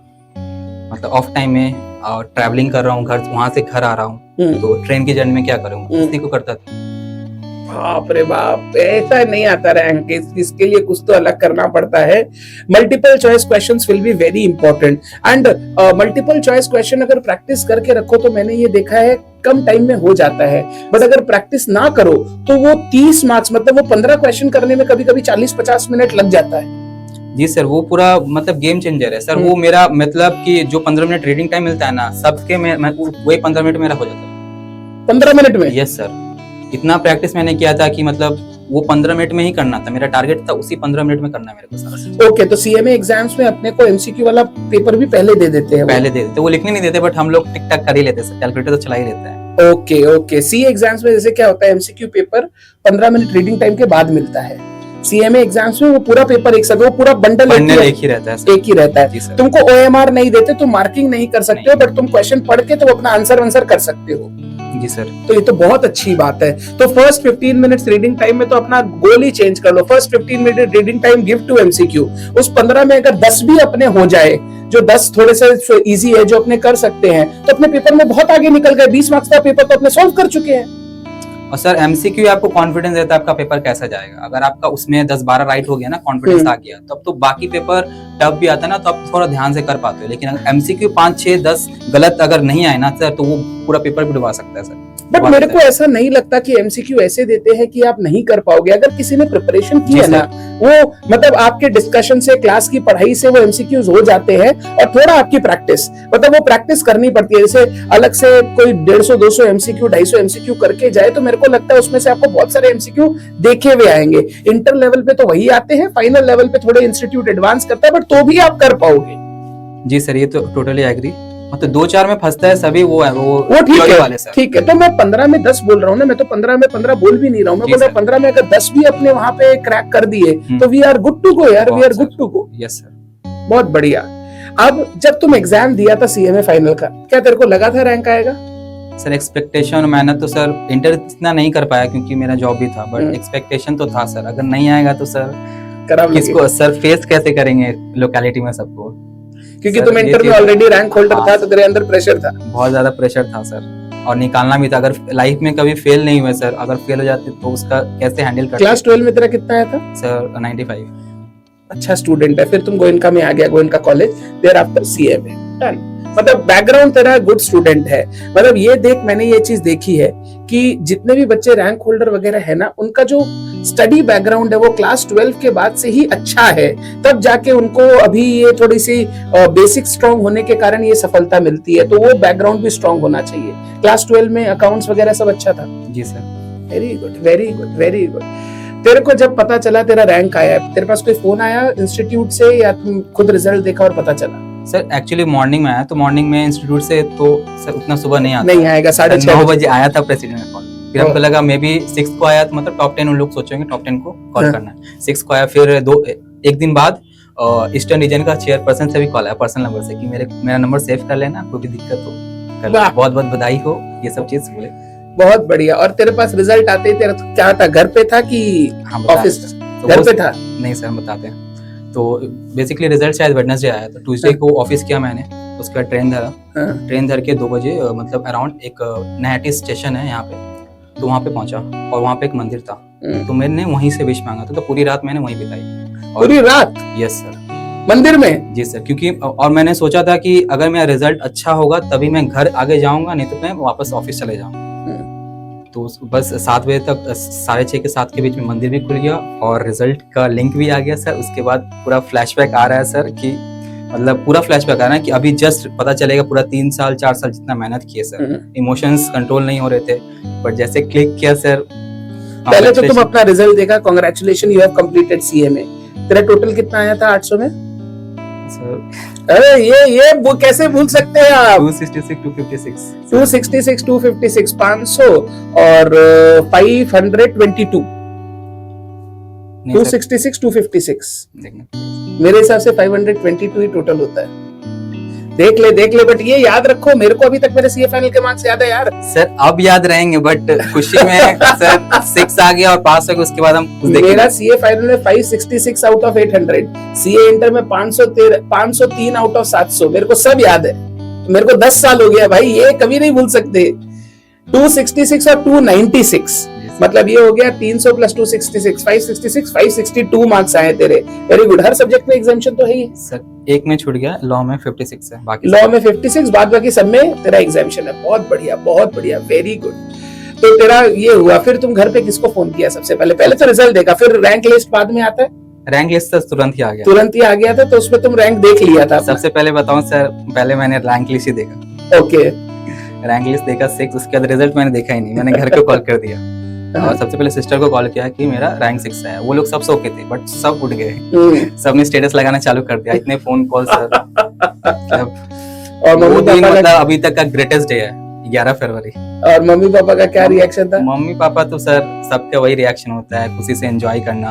मतलब ऑफ टाइम में ट्रैवलिंग कर रहा हूँ, घर वहां से घर आ रहा हूँ, तो ट्रेन की जर्नी में क्या करूँगा, इसी को करता था। बाप रे बाप, ऐसा नहीं आता रैंक, इसके लिए कुछ तो अलग करना पड़ता है। Multiple choice questions will be very important, and multiple choice question अगर प्रैक्टिस करके रखो तो मैंने ये देखा है कम टाइम में हो जाता है, बट अगर प्रैक्टिस ना करो तो वो 30 मार्क्स मतलब वो 15 क्वेश्चन करने में कभी कभी 40-50 मिनट लग जाता है। जी सर, वो पूरा मतलब गेम चेंजर है सर, वो मेरा मतलब कि जो 15 मिनट रीडिंग टाइम मिलता है ना सबके में, वही 15 मिनट मेरा हो जाता है 15 मिनट में। यस सर, इतना प्रैक्टिस मैंने किया था कि मतलब वो 15 मिनट में ही करना था, मेरा टारगेट था उसी 15 मिनट में करना मेरे को सारा। ओके, तो सीएमए एग्जाम्स में अपने को एमसीक्यू वाला पेपर भी पहले दे देते हैं? पहले दे देते, वो लिखने नहीं देते, बट हम लोग टिक टाक कर ही लेते हैं, कैलकुलेटर तो चला ही लेते हैं। ओके, सी एग्जाम्स में जैसे क्या होता है, MCQ paper 15 minute reading time के बाद मिलता है, सीएमए एग्जाम्स में वो पूरा पेपर एक साथ, वो पूरा बंडल एक ही रहता है। तुमको ओएमआर नहीं देते, तुम मार्किंग नहीं कर सकते हो, बट तुम क्वेश्चन पढ़ के तो अपना आंसर कर सकते हो। जी सर, तो ये तो बहुत अच्छी बात है। तो फर्स्ट 15 मिनट्स रीडिंग टाइम में तो अपना गोल ही चेंज कर लो, first 15 minute reading time give to MCQ. उस 15 में अगर 10 भी अपने हो जाए, जो 10 थोड़े से इजी है, जो अपने कर सकते हैं, तो अपने पेपर में बहुत आगे निकल गए। 20 मार्क्स का पेपर तो अपने सॉल्व कर चुके हैं। और सर एमसीक्यू आपको कॉन्फिडेंस देता है आपका पेपर कैसा जाएगा। अगर आपका उसमें 10-12 राइट हो गया ना, कॉन्फिडेंस आ गया, तब तो बाकी पेपर टफ भी आता है ना, तो आप थोड़ा ध्यान से कर पाते हो। लेकिन अगर एमसीक्यू 5, 6, 10 गलत अगर नहीं आए ना सर, तो वो पूरा पेपर भी डुबा सकता है सर। बट मेरे को ऐसा नहीं लगता कि एमसीक्यू ऐसे देते हैं कि आप नहीं कर पाओगे। अगर किसी ने प्रिपरेशन की है ना, वो मतलब आपके डिस्कशन से, क्लास की पढ़ाई से वो एमसीक्यूज हो जाते हैं, और थोड़ा आपकी प्रैक्टिस, मतलब वो प्रैक्टिस करनी पड़ती है। जैसे अलग से कोई 150-200 एमसीक्यू, 250 एमसीक्यू करके जाए, तो मेरे को लगता है उसमें से आपको बहुत सारे एमसीक्यू देखे हुए आएंगे। इंटर लेवल पे तो वही आते हैं, फाइनल लेवल पे थोड़े इंस्टीट्यूट एडवांस करता है, बट तो भी आप कर पाओगे। जी सर, ये तो टोटली एग्री। मतलब 2-4 में फंसता है सभी, वो है वो ठीक theory है वाले सर। ठीक है। तो मैं 15 में 10 बोल रहा हूँ ना, मैं तो 15 में 15 बोल भी नहीं रहा हूँ, मैं जी बोल रहा सर। हूँ 15 में अगर 10 भी अपने वहां पे क्रैक कर दिए तो we are good to go यार, we are good to go. Yes sir. बहुत बढ़िया। अब जब तुम एग्जाम दिया था सीएमए फाइनल का, क्या तेरे को लगा था रैंक आएगा? सर एक्सपेक्टेशन, मैंने तो सर इंटर इतना नहीं कर पाया क्योंकि मेरा जॉब भी था, बट एक्सपेक्टेशन तो था सर, अगर नहीं आएगा तो सर किसको सर फेस कैसे करेंगे लोकेलिटी में सबको, क्योंकि तुम इंटर में ऑलरेडी रैंक होल्डर था तो तेरे अंदर प्रेशर था, बहुत ज्यादा प्रेशर था सर, और निकालना भी था। अगर लाइफ में कभी फेल नहीं हुए सर, अगर फेल हो जाते तो उसका कैसे हैंडल करते। क्लास 12 में तेरा कितना आया था सर? 95। अच्छा स्टूडेंट है। फिर तुम गोयनका में आ गया, Goenka college, there after CMA done. मतलब बैकग्राउंड तेरा गुड स्टूडेंट है। मतलब ये देख, मैंने ये चीज देखी है कि जितने भी बच्चे रैंक होल्डर वगैरह है ना, उनका जो स्टडी बैकग्राउंड है वो क्लास 12 के बाद से ही अच्छा है, तब जाके उनको अभी ये थोड़ी सी बेसिक स्ट्रांग होने के कारण ये सफलता मिलती है। तो वो बैकग्राउंड भी स्ट्रांग होना चाहिए। क्लास 12 में अकाउंट्स वगैरह सब अच्छा था? जी sir. Very good very good very good. तेरे को जब पता चला तेरा रैंक आया, तेरे पास कोई फोन आया इंस्टीट्यूट से या तुम खुद रिजल्ट देखा और पता चला? सर एक्चुअली मॉर्निंग में आया, तो मॉर्निंग में इंस्टीट्यूट से तो सर उतना सुबह नहीं आता, नहीं आएगा, 9:30 बजे आया था प्रेसिडेंट का कॉल। फिर हमको लगा मे बी 6 को आया, तो मतलब टॉप 10 उन लोग सोचेंगे टॉप 10 को कॉल करना है। 6 को आया, फिर एक दिन बाद ईस्टर्न रीजन का चेयरपर्सन से भी कॉल आया पर्सनल नंबर से कि मेरा नंबर सेव कर लेना, कोई भी दिक्कत हो बहुत बहुत बधाई हो, ये सब चीज बोले। बहुत बढ़िया। और तेरे पास रिजल्ट आते ही तेरा क्या था, घर पे था कि ऑफिस? घर पे था? नहीं सर, बताते हैं। तो बेसिकली रिजल्ट शायद वेडनेसडे आया, तो ट्यूसडे को ऑफिस किया मैंने, उसके बाद ट्रेन धरा। ट्रेन धर के 2 बजे मतलब अराउंड एक नैटी स्टेशन है यहाँ पे, तो वहाँ पे पहुंचा और वहाँ पे एक मंदिर था, तो मैंने वहीं से विश मांगा था। तो पूरी रात मैंने वहीं बिताई। पूरी रात? Yes sir. मंदिर में? जी सर, क्योंकि और मैंने सोचा था कि अगर मेरा रिजल्ट अच्छा होगा तभी मैं घर आगे जाऊंगा, नहीं तो मैं वापस ऑफिस चले जाऊंगा। तो बस 7 बजे तक, 6:30 के 7 के बीच में मंदिर भी खुल गया और रिजल्ट का लिंक भी आ गया सर। उसके बाद पूरा फ्लैशबैक आ रहा है सर, कि मतलब पूरा फ्लैशबैक आ रहा है कि अभी जस्ट पता चलेगा पूरा 3 साल 4 साल जितना मेहनत किए सर, इमोशंस कंट्रोल नहीं हो रहे थे, बट जैसे क्लिक किया सर। पहले तो तुम अपना रिजल्ट देखा, congratulation you have completed CMA. तेरा टोटल कितना आया था 800 में? अरे ये वो कैसे भूल सकते हैं आप? 266 256 266 256 500 और 522 266 256 मेरे हिसाब से 522 ही टोटल होता है। देख ले, बट ये याद रखो, मेरे को अभी तक मेरे सीए फाइनल के मार्क्स याद है यार। सर अब याद रहेंगे, बट खुशी में सर 6 आ गया और पास हो गया, उसके बाद हम मेरा सीए फाइनल में 566 आउट ऑफ 800, सीए इंटर में 503 आउट ऑफ 700, मेरे को सब याद है। मेरे को 10 साल हो गया भाई, ये कभी नहीं भूल सकते। 266 और 296 मतलब ये हो गया 300 प्लस 266 566 562 मार्क्स आए तेरे। Very good. हर सब्जेक्ट में एग्जामिनेशन तो है ही सर, एक में छूट गया, लॉ में 56 है, बाकी लॉ में 56, बाद बाकी सब में तेरा एग्जामिनेशन है। बहुत बढ़िया, वेरी गुड। तो तेरा ये हुआ, फिर तुम घर पे किसको फोन किया सबसे पहले? पहले तो रिजल्ट देखा, फिर रैंक लिस्ट बाद में आता है? रैंक लिस्ट तो तुरंत ही आ गया था, तो उसमें तुम रैंक देख लिया था? सबसे पहले बताऊं सर, पहले मैंने रैंक लिस्ट ही देखा। ओके, रैंक लिस्ट देखा 6, उसके बाद रिजल्ट मैंने देखा ही नहीं, मैंने घर को कॉल कर दिया और सबसे पहले सिस्टर को कॉल किया कि मेरा रैंक 6 है। वो लोग सब सो के थे, बट सब उठ गए, सबने स्टेटस लगाना चालू कर दिया, इतने फोन कॉल सर। और मम्मी पापा मतलब अभी तक का ग्रेटेस्ट डे है, 11 फरवरी। और मम्मी पापा का क्या रिएक्शन था? मम्मी पापा तो सर सबका वही रिएक्शन होता है, खुशी से एंजॉय करना,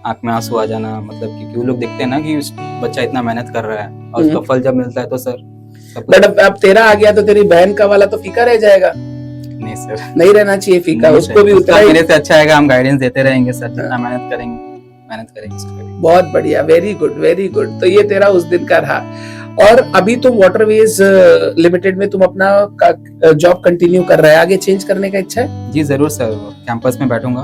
आंख में आंसू आ जाना, मतलब क्योंकि वो लोग देखते हैं ना कि बच्चा इतना मेहनत कर रहा है और उसका फल जब मिलता है तो सर। बट अब तेरा आ गया तो तेरी बहन का वाला तो फीका रह जाएगा। नहीं सर, नहीं रहना चाहिए फीका, उसको भी उतना मेरे से अच्छा आएगा, हम गाइडेंस देते रहेंगे सर, जितना मेहनत करेंगे उसको। बहुत बढ़िया, वेरी गुड। तो ये तेरा उस दिन का रहा। और अभी तुम वाटरवेज लिमिटेड में तुम अपना जॉब कंटिन्यू कर रहा है, आगे चेंज करने का इच्छा है? जी जरूर सर, कैंपस में बैठूंगा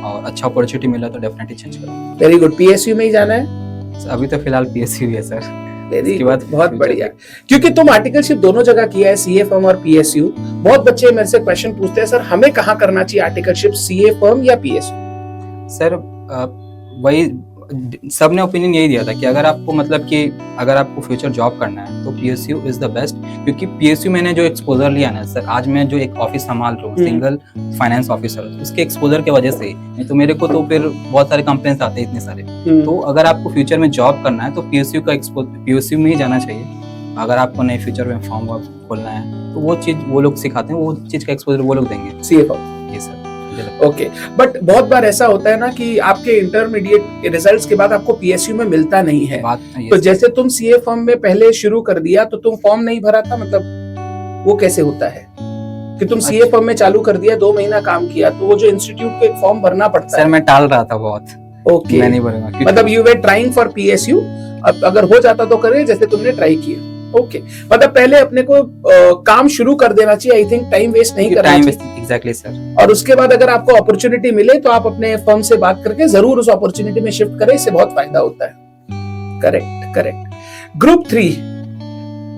और अच्छा अपॉर्चुनिटी मिला तो डेफिनेटली चेंज करूंगा। Very good. पीएसयू में ही जाना है? अभी तो फिलहाल पीएसयू है सर। इसके बाद बहुत बढ़िया, क्योंकि तुम आर्टिकलशिप दोनों जगह किया है, सीए फर्म और पीएसयू। बहुत बच्चे मेरे से क्वेश्चन पूछते हैं, सर हमें कहाँ करना चाहिए आर्टिकलशिप, सीए फर्म या पीएसयू? सर वही सबने ओपिनियन यही दिया था कि अगर आपको मतलब कि अगर आपको फ्यूचर जॉब करना है तो पीएसयू इज द बेस्ट, क्योंकि पीएसयू मैंने जो एक्सपोजर लिया ना सर, आज मैं जो एक ऑफिस संभाल रहा हूँ, सिंगल फाइनेंस ऑफिसर, उसके एक्सपोजर की वजह से, नहीं तो मेरे को तो फिर बहुत सारे कंप्लेंट्स आते हैं इतने सारे। तो अगर आपको फ्यूचर में जॉब करना है तो पीएसयू में ही जाना चाहिए, अगर आपको नए फ्यूचर में फॉर्म खोलना है तो वो चीज वो लोग सिखाते हैं, वो चीज का एक्सपोजर वो लोग देंगे। CA form. ये सर। ओके, बट बहुत बार ऐसा होता है ना कि आपके इंटरमीडिएट रिजल्ट्स के बाद आपको पीएसयू में मिलता नहीं है, तो जैसे तुम सीए फॉर्म में पहले शुरू कर दिया तो तुम फॉर्म नहीं भरा था, मतलब वो कैसे होता है कि तुम सीए फॉर्म में चालू कर दिया, 2 महीना काम किया, तो वो जो इंस्टीट्यूट को एक फॉर्म भरना पड़ता है? सर मैं टाल रहा था बहुत। ओके, मैं नहीं भरूंगा, मतलब you were trying for PSU, अब अगर हो जाता तो करे जैसे तुमने ट्राई किया। ओके, मतलब पहले अपने को काम शुरू कर देना चाहिए, आई थिंक टाइम वेस्ट नहीं करना चाहिए। Exactly sir. और उसके बाद अगर आपको अपॉर्चुनिटी मिले तो आप अपने फर्म से बात करके जरूर उस अपॉर्चुनिटी में शिफ्ट करें, इससे बहुत फायदा होता है। Correct correct. ग्रुप 3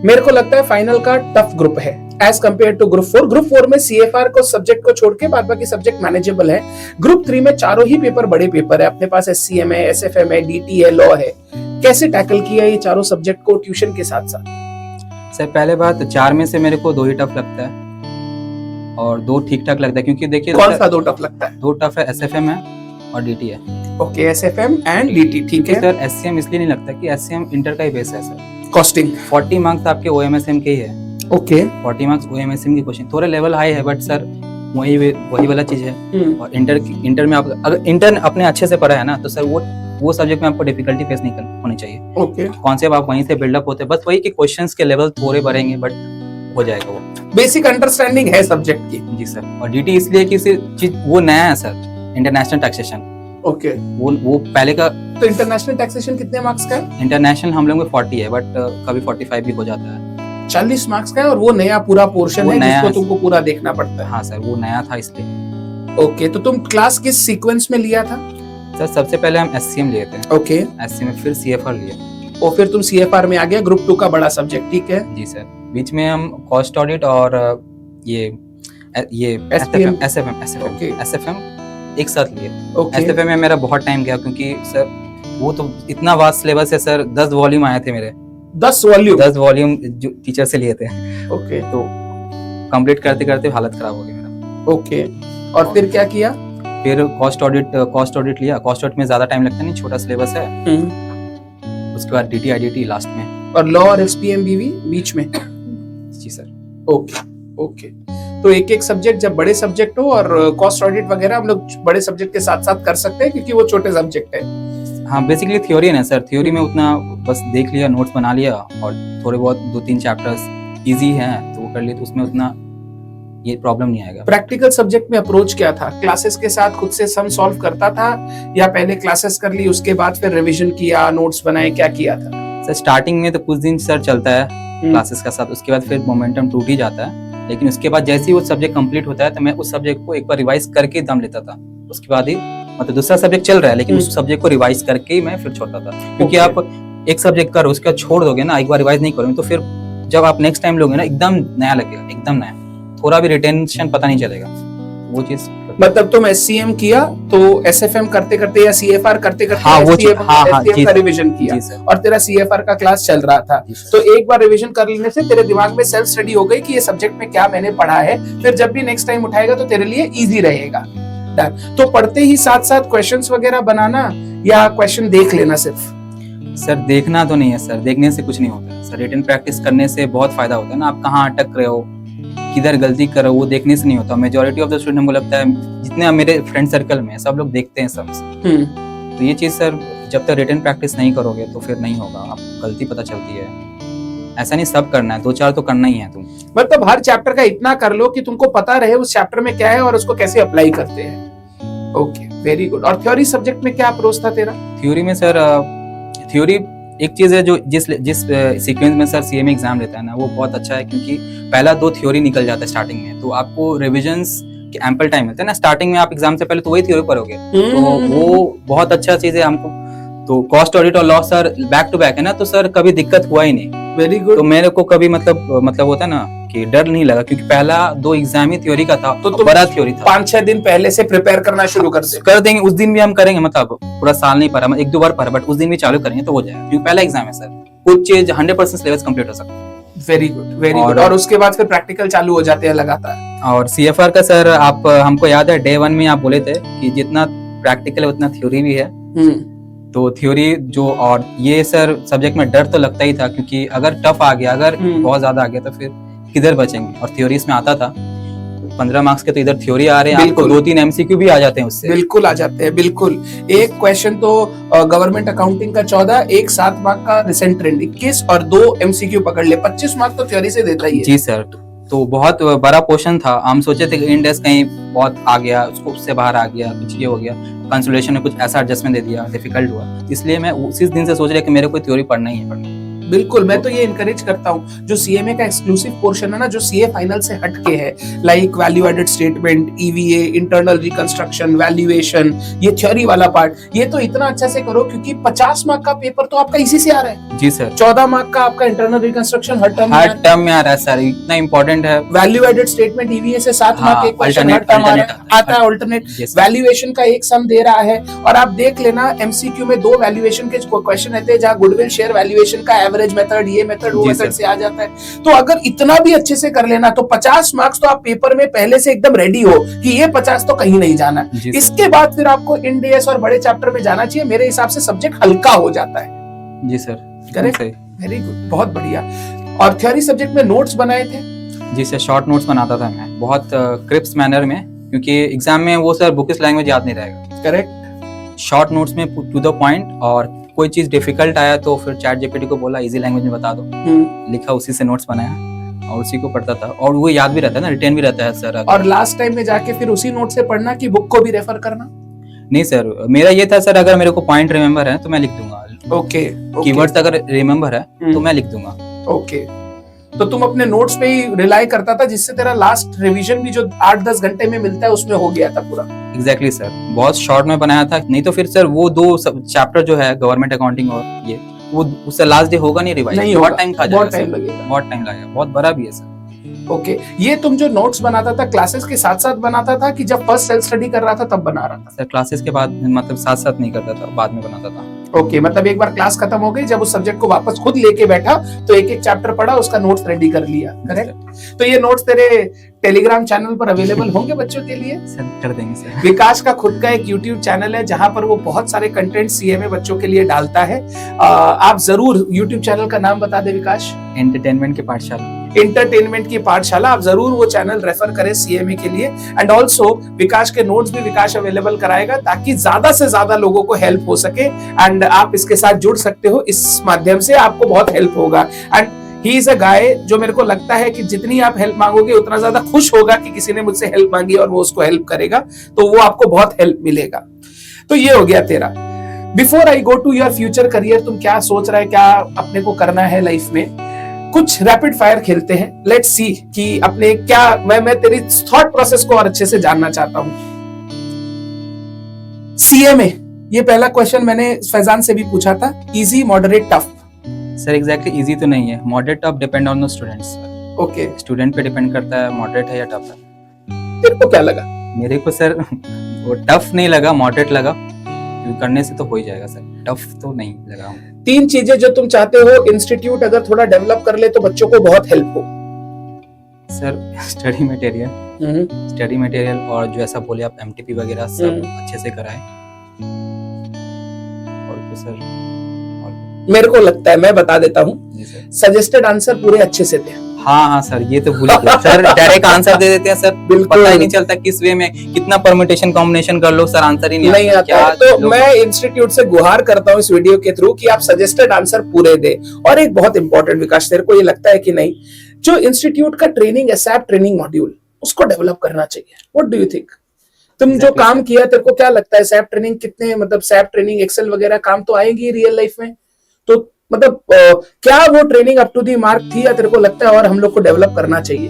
मेरे को लगता है फाइनल का टफ ग्रुप है as compare to group 4। Group 4 में सीएफआर को सब्जेक्ट को छोड़ के बाद बाकी सब्जेक्ट मैनेजेबल है। ग्रुप 3 में चारों ही पेपर बड़े पेपर है, अपने पास एससीएम है, एसएफएम है, डीटी है, लॉ है। कैसे टैकल किया ये चारों सब्जेक्ट को ट्यूशन के साथ साथ? सर पहले बात 4 में से मेरे को 2 ही टफ लगता है और 2 ठीक ठाक लगता है, क्योंकि देखिए कौन सा 2 टफ लगता है? 2 टफ है, एसएफएम है और डीटी है। ओके, एसएफएम एंड डीटी, ठीक है सर। एससीएम इसलिए नहीं लगता कि एससीएम इंटर का ही बेस है सर। कॉस्टिंग 40 मार्क्स आपके ओएमएसएम के ही है। ओके, 40 मार्क्स ओएमएसएम की क्वेश्चन, थोड़ा लेवल हाई है, बट सर वही वाला चीज है। और इंटर में आप अगर इंटर अपने अच्छे से पढ़ा है ना तो सर वो सब्जेक्ट में आपको डिफिकल्टी फेस नहीं होनी चाहिए। ओके, कॉन्सेप्ट आप वहीं से बिल्डअप होते हैं, बस वही कि क्वेश्चंस के लेवल थोड़े बढ़ेंगे, बट हो जाएगा वो। बेसिक अंडरस्टैंडिंग है सब्जेक्ट की। जी सर। और डीटी इसलिए कि चीज वो नया है सर, इंटरनेशनल टैक्सेशन। ओके, वो पहले का। तो इंटरनेशनल टैक्सेशन कितने मार्क्स का है? इंटरनेशनल हम लोग में 40 है, बट कभी 45 भी हो जाता है। 40 मार्क्स का है और वो नया पूरा पोर्शन है जिसको तुमको पूरा देखना पड़ता है। हाँ सर, वो नया था इसलिए। ओके, तो तुम क्लास किस सीक्वेंस में लिया था? सर सबसे पहले हम एससीएम लिए थे। ओके, एससीएम में फिर सीएफआर लिए और फिर तुम सीएफआर में आ गया, ग्रुप 2 का बड़ा सब्जेक्ट, ठीक है? जी सर। बीच में हम कॉस्ट ऑडिट और ये एसएफएम एक साथ लिए। एसएफएम में मेरा बहुत टाइम गया क्योंकि सर वो तो इतना वास्ट सिलेबस है सर, 10 वॉल्यूम आए थे मेरे। 10 वॉल्यूम जो टीचर से लिए थे। ओके, तो कंप्लीट करते करते हालत खराब हो गई मेरा। ओके, और फिर क्या किया? फिर कॉस्ट ऑडिट लिया। कॉस्ट ऑडिट में ज्यादा टाइम लगता नहीं, छोटा सिलेबस है। उसके बाद डीटी आईडीटी लास्ट में, और लॉ और एसपीएम बीवी बीच में। जी सर। ओके ओके, तो एक सब्जेक्ट जब बड़े सब्जेक्ट हो, और कॉस्ट ऑडिट वगैरह हम लोग बड़े सब्जेक्ट के साथ साथ कर सकते हैं क्योंकि वो छोटे सब्जेक्ट है। हाँ, बेसिकली थ्योरी है ना सर, थ्योरी में उतना बस देख लिया, नोट्स बना लिया, और थोड़े बहुत 2-3 चैप्टर्स इजी हैं तो वो कर लिए, तो उसमें उतना ये प्रॉब्लम नहीं आएगा। प्रैक्टिकल सब्जेक्ट में अप्रोच क्या था? क्लासेस के साथ खुद से सम सॉल्व करता था या पहले क्लासेस कर ली उसके बाद फिर रिवीजन किया, नोट्स बनाए, क्या किया था? सर स्टार्टिंग में तो कुछ दिन सर चलता है क्लासेस का साथ, उसके बाद फिर मोमेंटम टूट ही जाता है। लेकिन उसके बाद जैसे ही वो सब्जेक्ट कंप्लीट होता है तो मैं उस सब्जेक्ट को एक बार रिवाइज करके दम लेता था। उसके बाद ही मतलब दूसरा सब्जेक्ट चल रहा है लेकिन उस सब्जेक्ट को रिवाइज करके ही मैं फिर छोड़ता था, क्योंकि आप एक सब्जेक्ट करो उसके बाद छोड़ दोगे ना, एक बार रिवाइज नहीं करोगे तो फिर जब आप नेक्स्ट टाइम लोगे ना एकदम नया लगेगा, एकदम नया, थोड़ा भी रिटेंशन पता नहीं चलेगा वो चीज। मतलब तुम एससीएम किया तो एसएफएम करते करते या सीएफआर करते करते हाँ, वो एससीएम का रिवीजन किया और तेरा सीएफआर का क्लास चल रहा था, तो एक बार रिवीजन कर लेने से तेरे दिमाग में सेल्फ स्टडी हो गई कि ये सब्जेक्ट में क्या मैंने पढ़ा है, फिर जब भी नेक्स्ट टाइम उठाएगा तो तेरे लिए इजी रहेगा। तो पढ़ते ही साथ साथ क्वेश्चंस वगैरह बनाना या क्वेश्चन देख लेना? सिर्फ सर देखना तो नहीं है सर, देखने से कुछ नहीं होता है सर, रिटन प्रैक्टिस करने से बहुत फायदा होता है ना। आप कहाँ अटक रहे हो, किधर गलती कर रहे हो, वो देखने से नहीं होता। मेजॉरिटी ऑफ द स्टूडेंट हमको लगता है, जितने मेरे फ्रेंड सर्कल में सब लोग देखते हैं सब। तो ये चीज सर जब तक रिटन प्रैक्टिस नहीं करोगे तो फिर नहीं होगा, आपको गलती पता चलती है। ऐसा नहीं सब करना है, 2-4 तो करना ही है तुम। मतलब हर चैप्टर का इतना कर लो कि तुमको पता रहे उस चैप्टर में क्या है और उसको कैसे अप्लाई करते हैं। Okay, very good. और थ्योरी सब्जेक्ट में क्या अप्रोच था तेरा? थ्योरी में सर थ्योरी एक चीज है जो जिस सीक्वेंस में सर सीएमए एग्जाम लेता है ना वो बहुत अच्छा है, क्योंकि पहला 2 थ्योरी निकल जाता है स्टार्टिंग में, तो आपको रिविजन्स के एम्पल टाइम मिलता है ना। स्टार्टिंग में आप एग्जाम से पहले तो वही थ्योरी पढ़ोगे, तो वो बहुत अच्छा चीज है हमको। तो कॉस्ट ऑडिट और law sir back to back है ना, तो सर कभी दिक्कत हुआ ही नहीं। Very good. तो मेरे को कभी मतलब होता है ना कि डर नहीं लगा, क्योंकि पहला 2 एग्जाम ही थ्योरी का था, तो बड़ा थ्योरी था। 5-6 दिन पहले से प्रिपेयर करना शुरू कर देंगे। उस दिन भी हम करेंगे, मतलब पूरा साल नहीं पढ़ा, 1-2 बार पढ़ा, बट उस दिन भी चालू करेंगे तो हो जाएगा, क्योंकि पहला एग्जाम है सर, कुछ चीज 100% सिलेबस कंप्लीट हो सकता है। Very good, very good. और उसके बाद फिर प्रैक्टिकल चालू हो जाते हैं लगातार। और सीएफआर का सर आप हमको याद है डे 1 में आप बोले थे कि जितना प्रैक्टिकल है उतना थ्योरी भी है, तो थ्योरी जो, और ये सर सब्जेक्ट में डर तो लगता ही था, क्योंकि अगर टफ आ गया, अगर बहुत ज्यादा आ गया तो फिर किधर बचेंगे। और थ्योरी इसमें आता था 15 मार्क्स के, तो इधर थ्योरी आ रहे हैं, आपको 2-3 एमसीक्यू भी आ जाते हैं उससे। बिल्कुल आ जाते हैं, बिल्कुल। एक क्वेश्चन तो गवर्नमेंट अकाउंटिंग का 14, एक 7 मार्क का रिसेंट ट्रेंड 21 और 2 एमसीक्यू पकड़ ले, 25 मार्क तो थ्योरी से देता ही है। जी सर, तो बहुत बड़ा पोर्शन था। हम सोचे थे कि इंडेक्स कहीं बहुत आ गया, उसको उससे बाहर आ गया, कुछ ये हो गया, कंसोलेशन ने कुछ ऐसा एडजस्टमेंट दे दिया, डिफिकल्ट हुआ। इसलिए मैं उसी दिन से सोच रहा कि मेरे को थ्योरी पढ़ना ही है। बिल्कुल, मैं तो ये इनकरेज करता हूँ जो सीएमए का एक्सक्लूसिव पोर्शन है ना, जो सीए फाइनल से हटके है, like value added statement, EVA, internal reconstruction, valuation, ये थ्योरी वाला पार्ट, ये तो इतना अच्छा से करो क्योंकि 50 मार्क का पेपर तो आपका इसी से आ रहा है। जी सर। 14 मार्क का आपका इंटरनल रिकंस्ट्रक्शन हर टर्म में आ रहा है सर, इतना इंपॉर्टेंट है। वैल्यू एडेड स्टेटमेंट ईवीए से 7 मार्क एक क्वेश्चन हर टर्म आता है, अल्टरनेट। वैल्यूएशन का एक सम दे रहा है, और आप देख लेना एमसीक्यू में 2 वैल्यूएशन के क्वेश्चन रहते हैं, जहां गुडविल शेयर वैल्यूएशन का एवरेज मेथड, ये मेथड वो मेथड से आ जाता है। तो अगर इतना भी अच्छे से कर लेना तो 50 मार्क्स तो आप पेपर में पहले से एकदम रेडी हो कि ये 50 तो कहीं नहीं जाना। इसके बाद फिर आपको इंडीएस और बड़े चैप्टर में जाना चाहिए। मेरे हिसाब से सब्जेक्ट हल्का हो जाता है। जी सर, करेक्ट, वेरी गुड, बहुत बढ़िया। और थ्योरी सब्जेक्ट में नोट्स बनाए थे? जी सर, शॉर्ट नोट्स बनाता था मैं, बहुत क्रिप्स मैनर में, क्योंकि एग्जाम में वो सर बुकिश लैंग्वेज याद नहीं रहेगा। करेक्ट। शॉर्ट नोट्स में टू द पॉइंट, और कोई चीज डिफिकल्ट आया तो फिर चैट जीपीटी को बोला इजी लैंग्वेज में बता दो, लिखा, उसी से नोट्स बनाया और उसी को पढ़ता था, और वो याद भी रहता है ना, रिटेन भी रहता है सर। और लास्ट टाइम में जाके फिर उसी नोट से पढ़ना कि बुक को भी रेफर करना? नहीं सर, मेरा ये था सर, अगर मेरे को पॉइंट रिमेम्बर है तो मैं लिख दूंगा। ओके। कीवर्ड्स अगर रिमेम्बर है तो मैं लिख दूंगा। ओके, तो तुम अपने नोट्स पे ही रिलाई करता था, जिससे तेरा लास्ट रिवीजन भी जो 8-10 घंटे में मिलता है उसमें हो गया था पूरा? एग्जैक्टली सर, बहुत शॉर्ट में बनाया था, नहीं तो फिर सर वो 2 चैप्टर जो है गवर्नमेंट अकाउंटिंग और ये, वो उससे लास्ट डे होगा नहीं रिवाइज, बहुत टाइम खा जाएगा, बहुत टाइम लगेगा, बहुत बड़ा भी है सर। ओके, ये तुम जो नोट्स बनाता था क्लासेस के साथ साथ बनाता था कि जब फर्स्ट सेल्फ स्टडी कर रहा था तब बना रहा था? सर क्लासेस के बाद, मतलब साथ साथ नहीं करता था, बाद में बनाता था। ओके, मतलब एक बार क्लास खत्म हो गई, जब उस सब्जेक्ट को वापस खुद लेके बैठा तो एक एक चैप्टर पढ़ा, उसका नोट्स रेडी कर लिया। करेक्ट। तो ये नोट्स तेरे टेलीग्राम चैनल पर अवेलेबल होंगे बच्चों के लिए? सर कर देंगे सर। विकास का खुद का एक यूट्यूब चैनल है जहां पर वो बहुत सारे कंटेंट सीएमए बच्चों के लिए डालता है। आप जरूर, यूट्यूब चैनल का नाम बता दे विकास। एंटरटेनमेंट की पाठशाला। एंटरटेनमेंट की पाठशाला, आप जरूर वो चैनल रेफर करें सीएमए के लिए। एंड ऑल्सो विकास के नोट्स भी विकास अवेलेबल कराएगा ताकि ज्यादा से ज्यादा लोगों को हेल्प हो सके, एंड आप इसके साथ जुड़ सकते हो, इस माध्यम से आपको बहुत हेल्प होगा। एंड ही इज अ गाय जो मेरे को लगता है कि जितनी आप हेल्प मांगोगे उतना ज्यादा खुश होगा कि किसी ने मुझसे हेल्प मांगी और वो उसको हेल्प करेगा, तो वो आपको बहुत हेल्प मिलेगा। तो ये हो गया तेरा। Before I go to your future career, तुम क्या सोच रहा है, क्या अपने को करना है लाइफ में? कुछ रैपिड फायर खेलते हैं, लेट्स सी कि अपने क्या, मैं तेरी थॉट प्रोसेस को और अच्छे से जानना चाहता हूं। सीएमए, ये पहला क्वेश्चन मैंने फैजान से भी पूछा था, easy, moderate, tough? Sir exactly easy तो नहीं है, moderate tough depend on the students. Okay, student पे डिपेंड करता है मॉडरेट है या टफ है। तेरे को क्या लगा? मेरे को सर वो टफ नहीं लगा, मॉडरेट लगा, करने से तो हो ही जाएगा सर, टफ तो नहीं लगा। 3 चीजें जो तुम चाहते हो इंस्टीट्यूट अगर थोड़ा डेवलप कर ले तो बच्चों को बहुत हेल्प हो। सर स्टडी मटेरियल और जो ऐसा बोले आप एमटीपी वगैरह सब अच्छे से कराएं। और तो सर मेरे को लगता है, मैं बता देता हूँ, सजेस्टेड आंसर पूरे अच्छे से दे। हाँ सर, ये तो भूल गया सर, डायरेक्ट आंसर दे देते हैं सर, पता ही नहीं चलता किस वे में कितना परम्यूटेशन कॉम्बिनेशन कर लो सर, आंसर ही नहीं आता। तो मैं इंस्टीट्यूट से गुहार करता हूँ इस वीडियो के थ्रू कि आप सजेस्टेड आंसर पूरे दे। और एक बहुत इंपॉर्टेंट, विकास तेरे को ये लगता है कि नहीं, जो इंस्टीट्यूट का ट्रेनिंग है, सैप ट्रेनिंग मॉड्यूल, उसको डेवलप करना चाहिए। What do you think? तुम जो काम किया, तेरे को क्या लगता है सैप ट्रेनिंग कितने, मतलब सैप ट्रेनिंग, एक्सेल वगैरह काम तो आएंगी रियल लाइफ में, तो मतलब क्या वो training up to the mark थी या तेरे को लगता है और हम लोग को डेवलप करना चाहिए?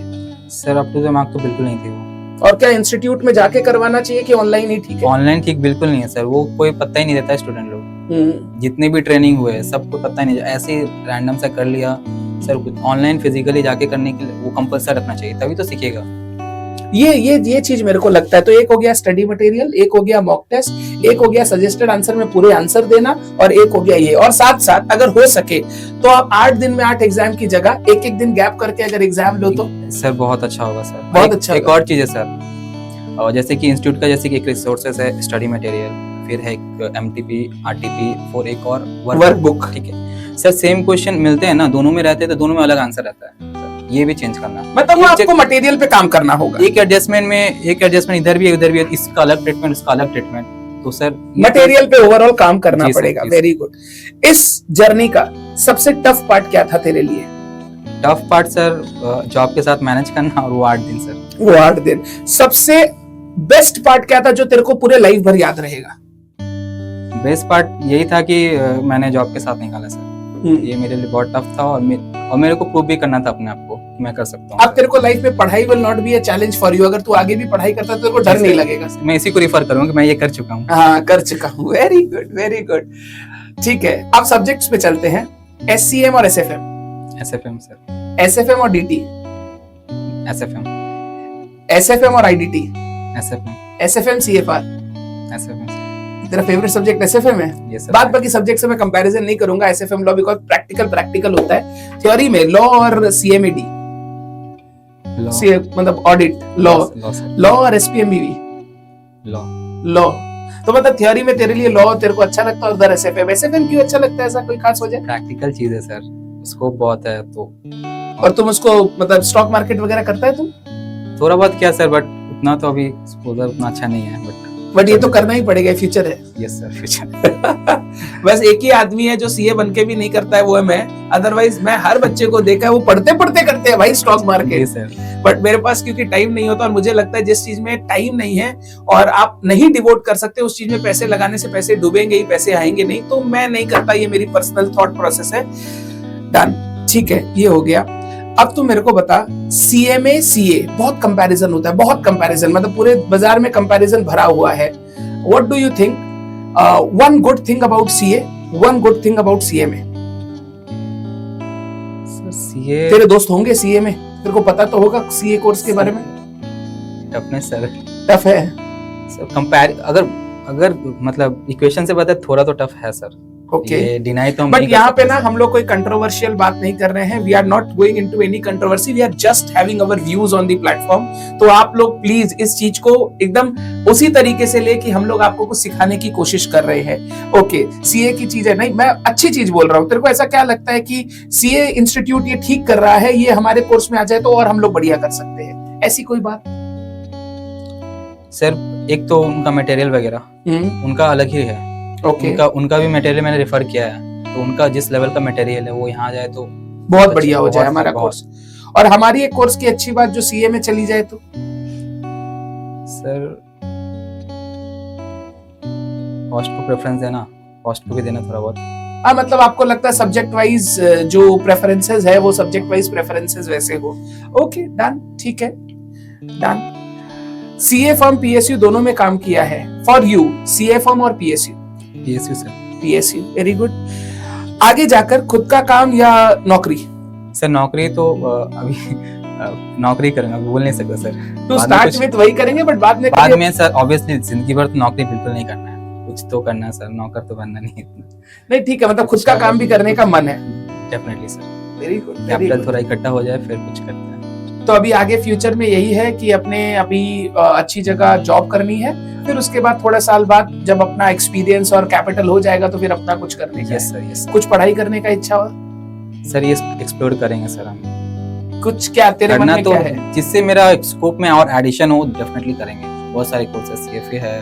Sir up to the mark तो बिल्कुल नहीं थी वो। और क्या इंस्टीट्यूट में जाके करवाना चाहिए कि ऑनलाइन ही ठीक है? ऑनलाइन ठीक बिल्कुल नहीं है सर, वो कोई पता ही नहीं देता, स्टूडेंट लोग जितने भी ट्रेनिंग हुए सबको पता ही नहीं, ऐसे ही रैंडम सा कर लिया सर। ऑनलाइन फिजिकली जाके करने के लिए वो कंपल्सरी रखना चाहिए, तभी तो सीखेगा। ये चीज मेरे को लगता है। तो एक हो गया स्टडी मटेरियल, एक हो गया मॉक टेस्ट, एक हो गया सजेस्टेड आंसर में पूरे आंसर देना, और एक हो गया ये। और साथ साथ अगर हो सके तो आप 8 दिन में 8 एग्जाम की जगह एक दिन गैप करके अगर एग्जाम लो तो सर बहुत अच्छा होगा सर, बहुत अच्छा। एक और चीज है सर, और जैसे कि इंस्टीट्यूट का जैसे कि एक रिसोर्सेस है स्टडी मटेरियल, फिर है एक MTP RTP फॉर एक और वर्कबुक। ठीक है सर, सेम क्वेश्चन मिलते हैं ना, दोनों में रहते हैं तो दोनों में अलग आंसर रहता है सर, ये भी चेंज करना। मतलब वो आपको मटेरियल पे काम करना होगा। एक एडजस्टमेंट में एक एडजस्टमेंट इधर भी है उधर भी है, इसका अलग ट्रीटमेंट उसका अलग ट्रीटमेंट, तो सर मटेरियल पे ओवरऑल काम करना जी सर, पड़ेगा। जी सर। Very good. इस जर्नी का सबसे टफ पार्ट क्या था तेरे लिए? टफ पार्ट सर जॉब के साथ मैनेज करना और वो 8 दिन सर। वो 8 दिन। सबसे बेस्ट पार्ट क्या था जो तेरे को पूरे लाइफ भर याद रहेगा? बेस्ट पार्ट यही था कि मैंने जॉब के साथ निकाला सर, ये मेरे लिए बहुत टफ था और मेरे को प्रूव भी करना था अपने आप को कि मैं कर सकता हूँ। अब तेरे को लाइफ में पढ़ाई will not be a challenge for you. अगर तू आगे भी पढ़ाई करता तो तेरे को डर नहीं लगेगा। मैं इसी को रिफर करूंगा कि मैं ये कर चुका हूँ। हाँ, कर चुका हूँ। Very good, very good. ठीक है, अब सब्जेक्ट्स पे चलते हैं। SCM और SFM? SFM sir. SFM और DT? SFM। SFM और IDT? SFM। SFM CFR? SFM sir. तेरा फेवरेट सब्जेक्ट SFM है? ये सर। बात बाकी सब्जेक्ट से मैं कंपैरिजन नहीं करूंगा। SFM लॉ बिकॉज प्रैक्टिकल होता है। थ्योरी में लॉ और CMAD, मतलब ऑडिट लॉ और SPMBV लॉ। तो मतलब थ्योरी में तेरे लिए लॉ तेरे को अच्छा लगता है, उधर SFM क्यों अच्छा लगता है? ऐसा कोई खास वजह? प्रैक्टिकल चीज है सर, स्कोप बहुत है तो। और तुम उसको मतलब स्टॉक मार्केट वगैरह करता है तुम? थोड़ा बहुत किया सर, बट उतना तो अभी उधर उतना अच्छा नहीं है, बट ये तो करना ही पड़ेगा, फ्यूचर है। Yes sir, future. बस एक ही आदमी है जो CA बन के भी नहीं करता है, वो है मैं। अदरवाइज मैं हर बच्चे को देखा है वो पढ़ते करते हैं भाई स्टॉक मार्केट। बट मेरे पास क्योंकि टाइम नहीं होता, और मुझे लगता है जिस चीज में टाइम नहीं है और आप नहीं डिवोट कर सकते उस चीज में पैसे लगाने से पैसे डूबेंगे ही, पैसे आएंगे नहीं। तो मैं नहीं करता, ये मेरी पर्सनल थॉट प्रोसेस है। डन, ठीक है, ये हो गया। अब तू मेरे को बता, CMA CA बहुत कंपैरिजन होता है, बहुत कंपैरिजन, मतलब पूरे बाजार में कंपैरिजन भरा हुआ है। What do you think one good thing about CA, one good thing about CMA? CA तेरे दोस्त होंगे CA में, तेरे को पता तो होगा CA कोर्स के बारे में। टफनेस सर, टफ है सर। कंपेयर अगर मतलब इक्वेशन से बताए थोड़ा तो टफ है सर। ओके, ये डिनाई तो हम बट नहीं कर यहाँ पे सकते ना सर। हम लोग कोई कंट्रोवर्शियल बात नहीं कर रहे हैं। We are not going into any controversy, we are just having our views on the platform. तो आप लोग प्लीज इस चीज को एकदम उसी तरीके से ले कि हम लोग आपको कुछ सिखाने की कोशिश कर रहे हैं। ओके, CA की चीज है, नहीं मैं अच्छी चीज बोल रहा हूँ। तेरे को ऐसा क्या लगता है कि CA इंस्टीट्यूट ये ठीक कर रहा है, ये हमारे कोर्स में आ जाए तो और हम लोग बढ़िया कर सकते हैं, ऐसी कोई बात? सर एक तो उनका मटेरियल वगैरह उनका अलग ही है। ओके, उनका भी मटेरियल मैंने रेफर किया है, तो उनका जिस लेवल का मटेरियल है वो यहाँ जाए तो बहुत बढ़िया हो जाए हमारा कोर्स। और हमारी एक कोर्स की अच्छी बात जो CA में चली जाए तो सर कॉस्ट को प्रेफरेंस देना, कॉस्ट को भी देना थोड़ा बहुत। हाँ, मतलब आपको लगता है सब्जेक्ट वाइज जो प्रेफरेंसेस है वो सब्जेक्ट वाइज प्रेफरेंसेस वैसे हो। ओके, डन, ठीक है, डन। CA फर्म PSU दोनों में काम किया है। फॉर यू CA फर्म और PSU? PSU sir. PSU, very good. आगे जाकर खुद का काम या नौकरी? सर नौकरी तो अभी नौकरी करूंगा, बोल नहीं सकता सर। तो स्टार्ट में वही करेंगे, बट बाद में सर ऑब्वियसली जिंदगी भर तो नौकरी बिल्कुल नहीं करना है, कुछ तो करना है सर, नौकर तो बनना नहीं है। नहीं, ठीक है, मतलब खुद का काम भी करने का मन है। Definitely sir, very good, capital थोड़ा इकट्ठा हो जाए फिर कुछ करते हैं। तो अभी आगे फ्यूचर में यही है कि अपने अभी अच्छी जगह जॉब करनी है, फिर उसके बाद थोड़ा साल बाद जब अपना एक्सपीरियंस और कैपिटल हो जाएगा तो फिर अपना कुछ करने का। Yes sir, yes. कुछ पढ़ाई करने का इच्छा हो सर? ये एक्सप्लोर करेंगे सर हम। कुछ क्या तेरे मन में तो क्या है? जिससे मेरा स्कोप में और एडिशन हो, डेफिनेटली करेंगे। बहुत सारे कोर्सेस CFA है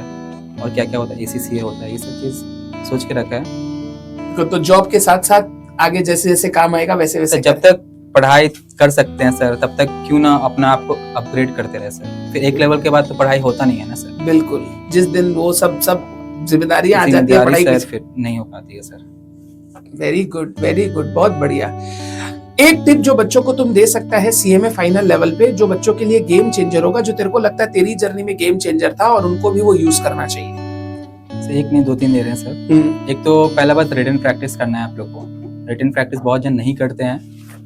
और क्या क्या होता है, ACCA होता है, ये सब चीज सोच के रखा है। तो जॉब के साथ साथ आगे जैसे जैसे काम आएगा वैसे वैसे जब तक पढ़ाई कर सकते हैं सर तब तक क्यों ना अपना आप को अपग्रेड करते रहे सर। फिर एक लेवल के बाद तो पढ़ाई होता नहीं है ना सर। बिल्कुल, जिस दिन वो सब जिम्मेदारियां आ जाती है पढ़ाई सर फिर नहीं हो पाती है sir. Very good, very good, बहुत बढ़िया। एक टिप जो बच्चों को तुम दे सकता है CA में फाइनल लेवल पे, जो बच्चों के लिए गेम चेंजर होगा, जो तेरे को लगता है तेरी जर्नी में गेम चेंजर था और उनको भी वो यूज करना चाहिए? सर एक नहीं 2-3 दे रहे हैं सर। एक तो पहला बात रिटन प्रैक्टिस करना है आप लोग को। रिटन प्रैक्टिस बहुत जन नहीं करते हैं।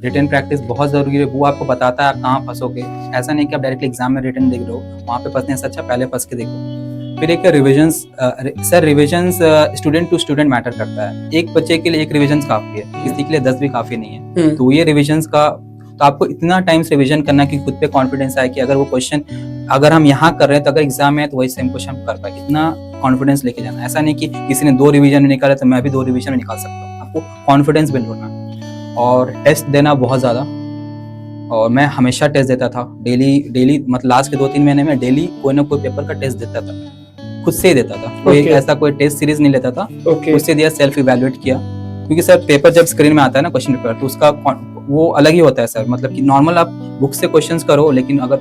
रिटन प्रैक्टिस बहुत जरूरी है, वो आपको बताता है आप कहाँ फंसोगे। ऐसा नहीं कि आप डायरेक्टली एग्जाम में रिटन देख रहे हो, वहाँ पे फंसने से अच्छा पहले फंस के देखो। फिर एक revisions, sir revisions student to student matter करता है। एक बच्चे के लिए एक रिविजन काफी है, किसी के लिए 10 भी काफी नहीं है। तो ये रिविजन्स का तो आपको इतना टाइम से रिविजन करना कि खुद पे कॉन्फिडेंस आए कि अगर वो क्वेश्चन अगर हम यहाँ कर रहे हैं तो अगर एग्जाम में है तो वही सेम क्वेश्चन कर पाए। इतना कॉन्फिडेंस लेके जाना है। ऐसा नहीं कि किसी ने 2 रिवीजन में निकाला तो मैं भी 2 रिवीजन में निकाल सकता हूँ। आपको कॉन्फिडेंस बिल्ड होना और टेस्ट देना बहुत ज़्यादा। और मैं हमेशा टेस्ट देता था, डेली मतलब लास्ट के 2-3 महीने में डेली कोई ना कोई पेपर का टेस्ट देता था, खुद से ही देता था। कोई ऐसा कोई टेस्ट सीरीज नहीं लेता था, खुद से दिया, सेल्फ इवैल्यूएट किया। क्योंकि सर पेपर जब स्क्रीन में आता है ना क्वेश्चन पेपर, तो उसका वो अलग ही होता है सर। मतलब कि नॉर्मल आप बुक से क्वेश्चंस करो, लेकिन अगर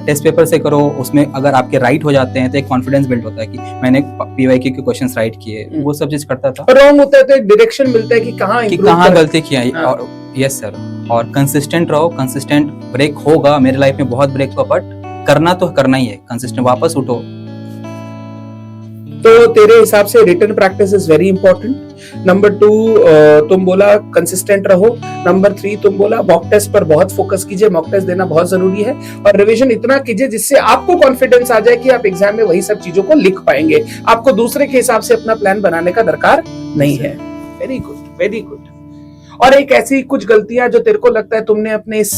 टेस्ट पेपर से करो, उसमें अगर आपके राइट हो जाते हैं तो एक कॉन्फिडेंस बिल्ड होता है कि मैंने PYQ के क्वेश्चंस राइट किए। वो सब चीज करता था। रॉन्ग होता है तो एक डायरेक्शन मिलता है कि कहाँ गलती किया है। और यस सर, और कंसिस्टेंट रहो। कंसिस्टेंट ब्रेक होगा, मेरे लाइफ में बहुत ब्रेक हुआ, बट करना तो करना ही है। कंसिस्टेंट वापस उठो। तो तेरे हिसाब से written practice is very important. Number 2 तुम बोला कंसिस्टेंट रहो। नंबर 3 तुम बोला मॉक टेस्ट पर बहुत फोकस कीजिए, मॉक टेस्ट देना बहुत जरूरी है। और रिवीजन इतना कीजिए जिससे आपको कॉन्फिडेंस आ जाए कि आप एग्जाम में वही सब चीजों को लिख पाएंगे। आपको दूसरे के हिसाब से अपना प्लान बनाने का दरकार नहीं है। Very good, very good. और एक ऐसी कुछ गलतियां जो तेरे को लगता है तुमने अपने इस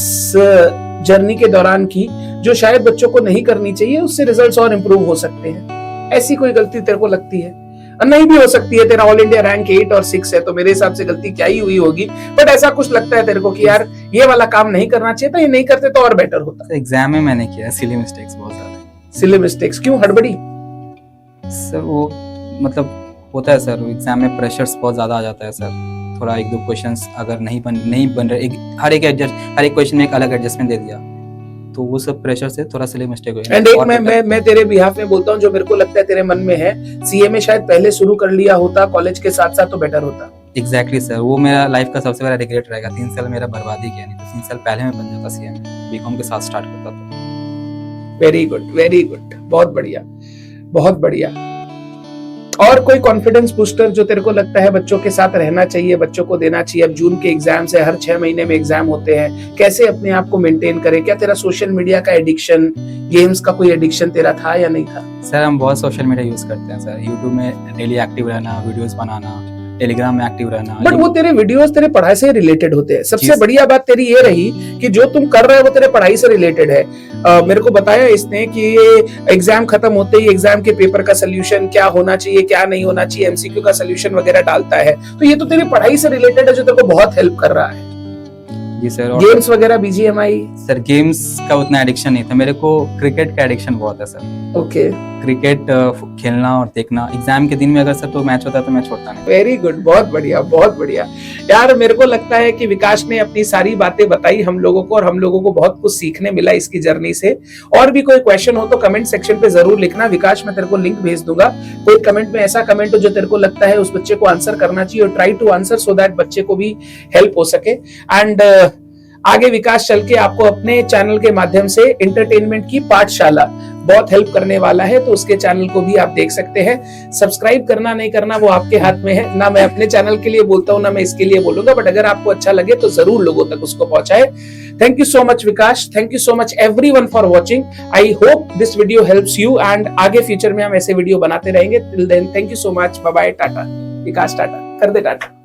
जर्नी के दौरान की, जो शायद बच्चों को नहीं करनी चाहिए, उससे रिजल्ट्स और इंप्रूव हो सकते हैं, ऐसी कोई गलती तेरे को लगती है? नहीं भी हो सकती है, तेरा ऑल इंडिया रैंक 8 और 6 है, तो मेरे हिसाब से गलती क्या ही हुई होगी, बट ऐसा कुछ लगता है तेरे को कि यार ये वाला काम नहीं करना चाहिए था, ये नहीं करते तो और बेटर होता। एग्जाम में मैंने किया सिली मिस्टेक्स बहुत ज्यादा। सिली मिस्टेक्स क्यों? हड़बड़ी सर वो मतलब होता है सर, एग्जाम में प्रेशर्स बहुत ज्यादा आ जाता है सर। थोड़ा 1-2 क्वेश्चंस अगर नहीं बन रहे, हर एक क्वेश्चन में एक अलग एडजस्टमेंट दे दिया, तो वो सब प्रेशर से थोड़ा सिली मिस्टेक हुई। एंड एक मैं तेरे बिहाफ में बोलता हूँ, जो मेरे को लगता है तेरे मन में है, सीए में शायद पहले शुरू कर लिया होता कॉलेज के साथ साथ तो बेटर होता। एग्जैक्टली सर, वो मेरा लाइफ का सबसे बड़ा रिग्रेट रहेगा। 3 साल मेरा बर्बादी किया, नहीं तो 3 साल पहले में बन जाता सीए में, बीकॉम के साथ स्टार्ट करता था। वेरी गुड, वेरी गुड, बहुत बढ़िया, बहुत बढ़िया। और कोई कॉन्फिडेंस बूस्टर जो तेरे को लगता है बच्चों के साथ रहना चाहिए, बच्चों को देना चाहिए? अब जून के एग्जाम्स है, हर 6 महीने में एग्जाम होते हैं, कैसे अपने आप को मेंटेन करें? क्या तेरा सोशल मीडिया का एडिक्शन, गेम्स का कोई एडिक्शन तेरा था या नहीं था? सर हम बहुत सोशल मीडिया यूज करते हैं सर। यूट्यूब में डेली एक्टिव रहना, वीडियोस बनाना, टेलीग्राम में एक्टिव रहना। बट वो तेरे वीडियोस तेरे पढ़ाई से रिलेटेड होते हैं। सबसे बढ़िया बात तेरी ये रही कि जो तुम कर रहे हो वो तेरे पढ़ाई से रिलेटेड है। मेरे को बताया इसने कि एग्जाम खत्म होते ही एग्जाम के पेपर का सोल्यूशन क्या होना चाहिए, क्या नहीं होना चाहिए, एमसीक्यू का सोल्यूशन वगैरह डालता है, तो ये तो तेरी पढ़ाई से रिलेटेड है, जो तेरे को बहुत हेल्प कर रहा है। जी सर। गेम्स वगैरह BGMI? सर गेम्स का उतना एडिक्शन नहीं था मेरे को, क्रिकेट का एडिक्शन बहुत है सर। ओके। क्रिकेट खेलना और देखना, एग्जाम के दिन में अगर सर तो मैच होता है तो मैं छोड़ता नहीं। वेरी गुड, बहुत बढ़िया, बहुत बढ़िया। यार मेरे को लगता है कि विकास ने अपनी सारी बातें बताई हम लोगों को, और हम लोगों को बहुत कुछ सीखने मिला इसकी जर्नी से। और भी कोई क्वेश्चन हो तो कमेंट सेक्शन पे जरूर लिखना। विकास मैं तेरे को लिंक भेज दूंगा, कोई कमेंट में ऐसा कमेंट हो जो तेरे को लगता है उस बच्चे को आंसर करना चाहिए, और try to answer so that बच्चे को भी हेल्प हो सके। एंड आगे विकास चल के आपको अपने चैनल के माध्यम से एंटरटेनमेंट की पाठशाला बहुत हेल्प करने वाला है, तो उसके चैनल को भी आप देख सकते हैं। सब्सक्राइब करना नहीं करना वो आपके हाथ में है, ना मैं अपने चैनल के लिए बोलता हूं ना मैं इसके लिए बोलूंगा, बट अगर आपको अच्छा लगे तो जरूर लोगों तक उसको पहुंचाए। Thank you so much Vikas, thank you so much everyone for watching. I hope this video helps you, and आगे फ्यूचर में हम ऐसे वीडियो बनाते रहेंगे। Till then thank you so much, bye bye, tata. Vikas tata कर दे, टाटा।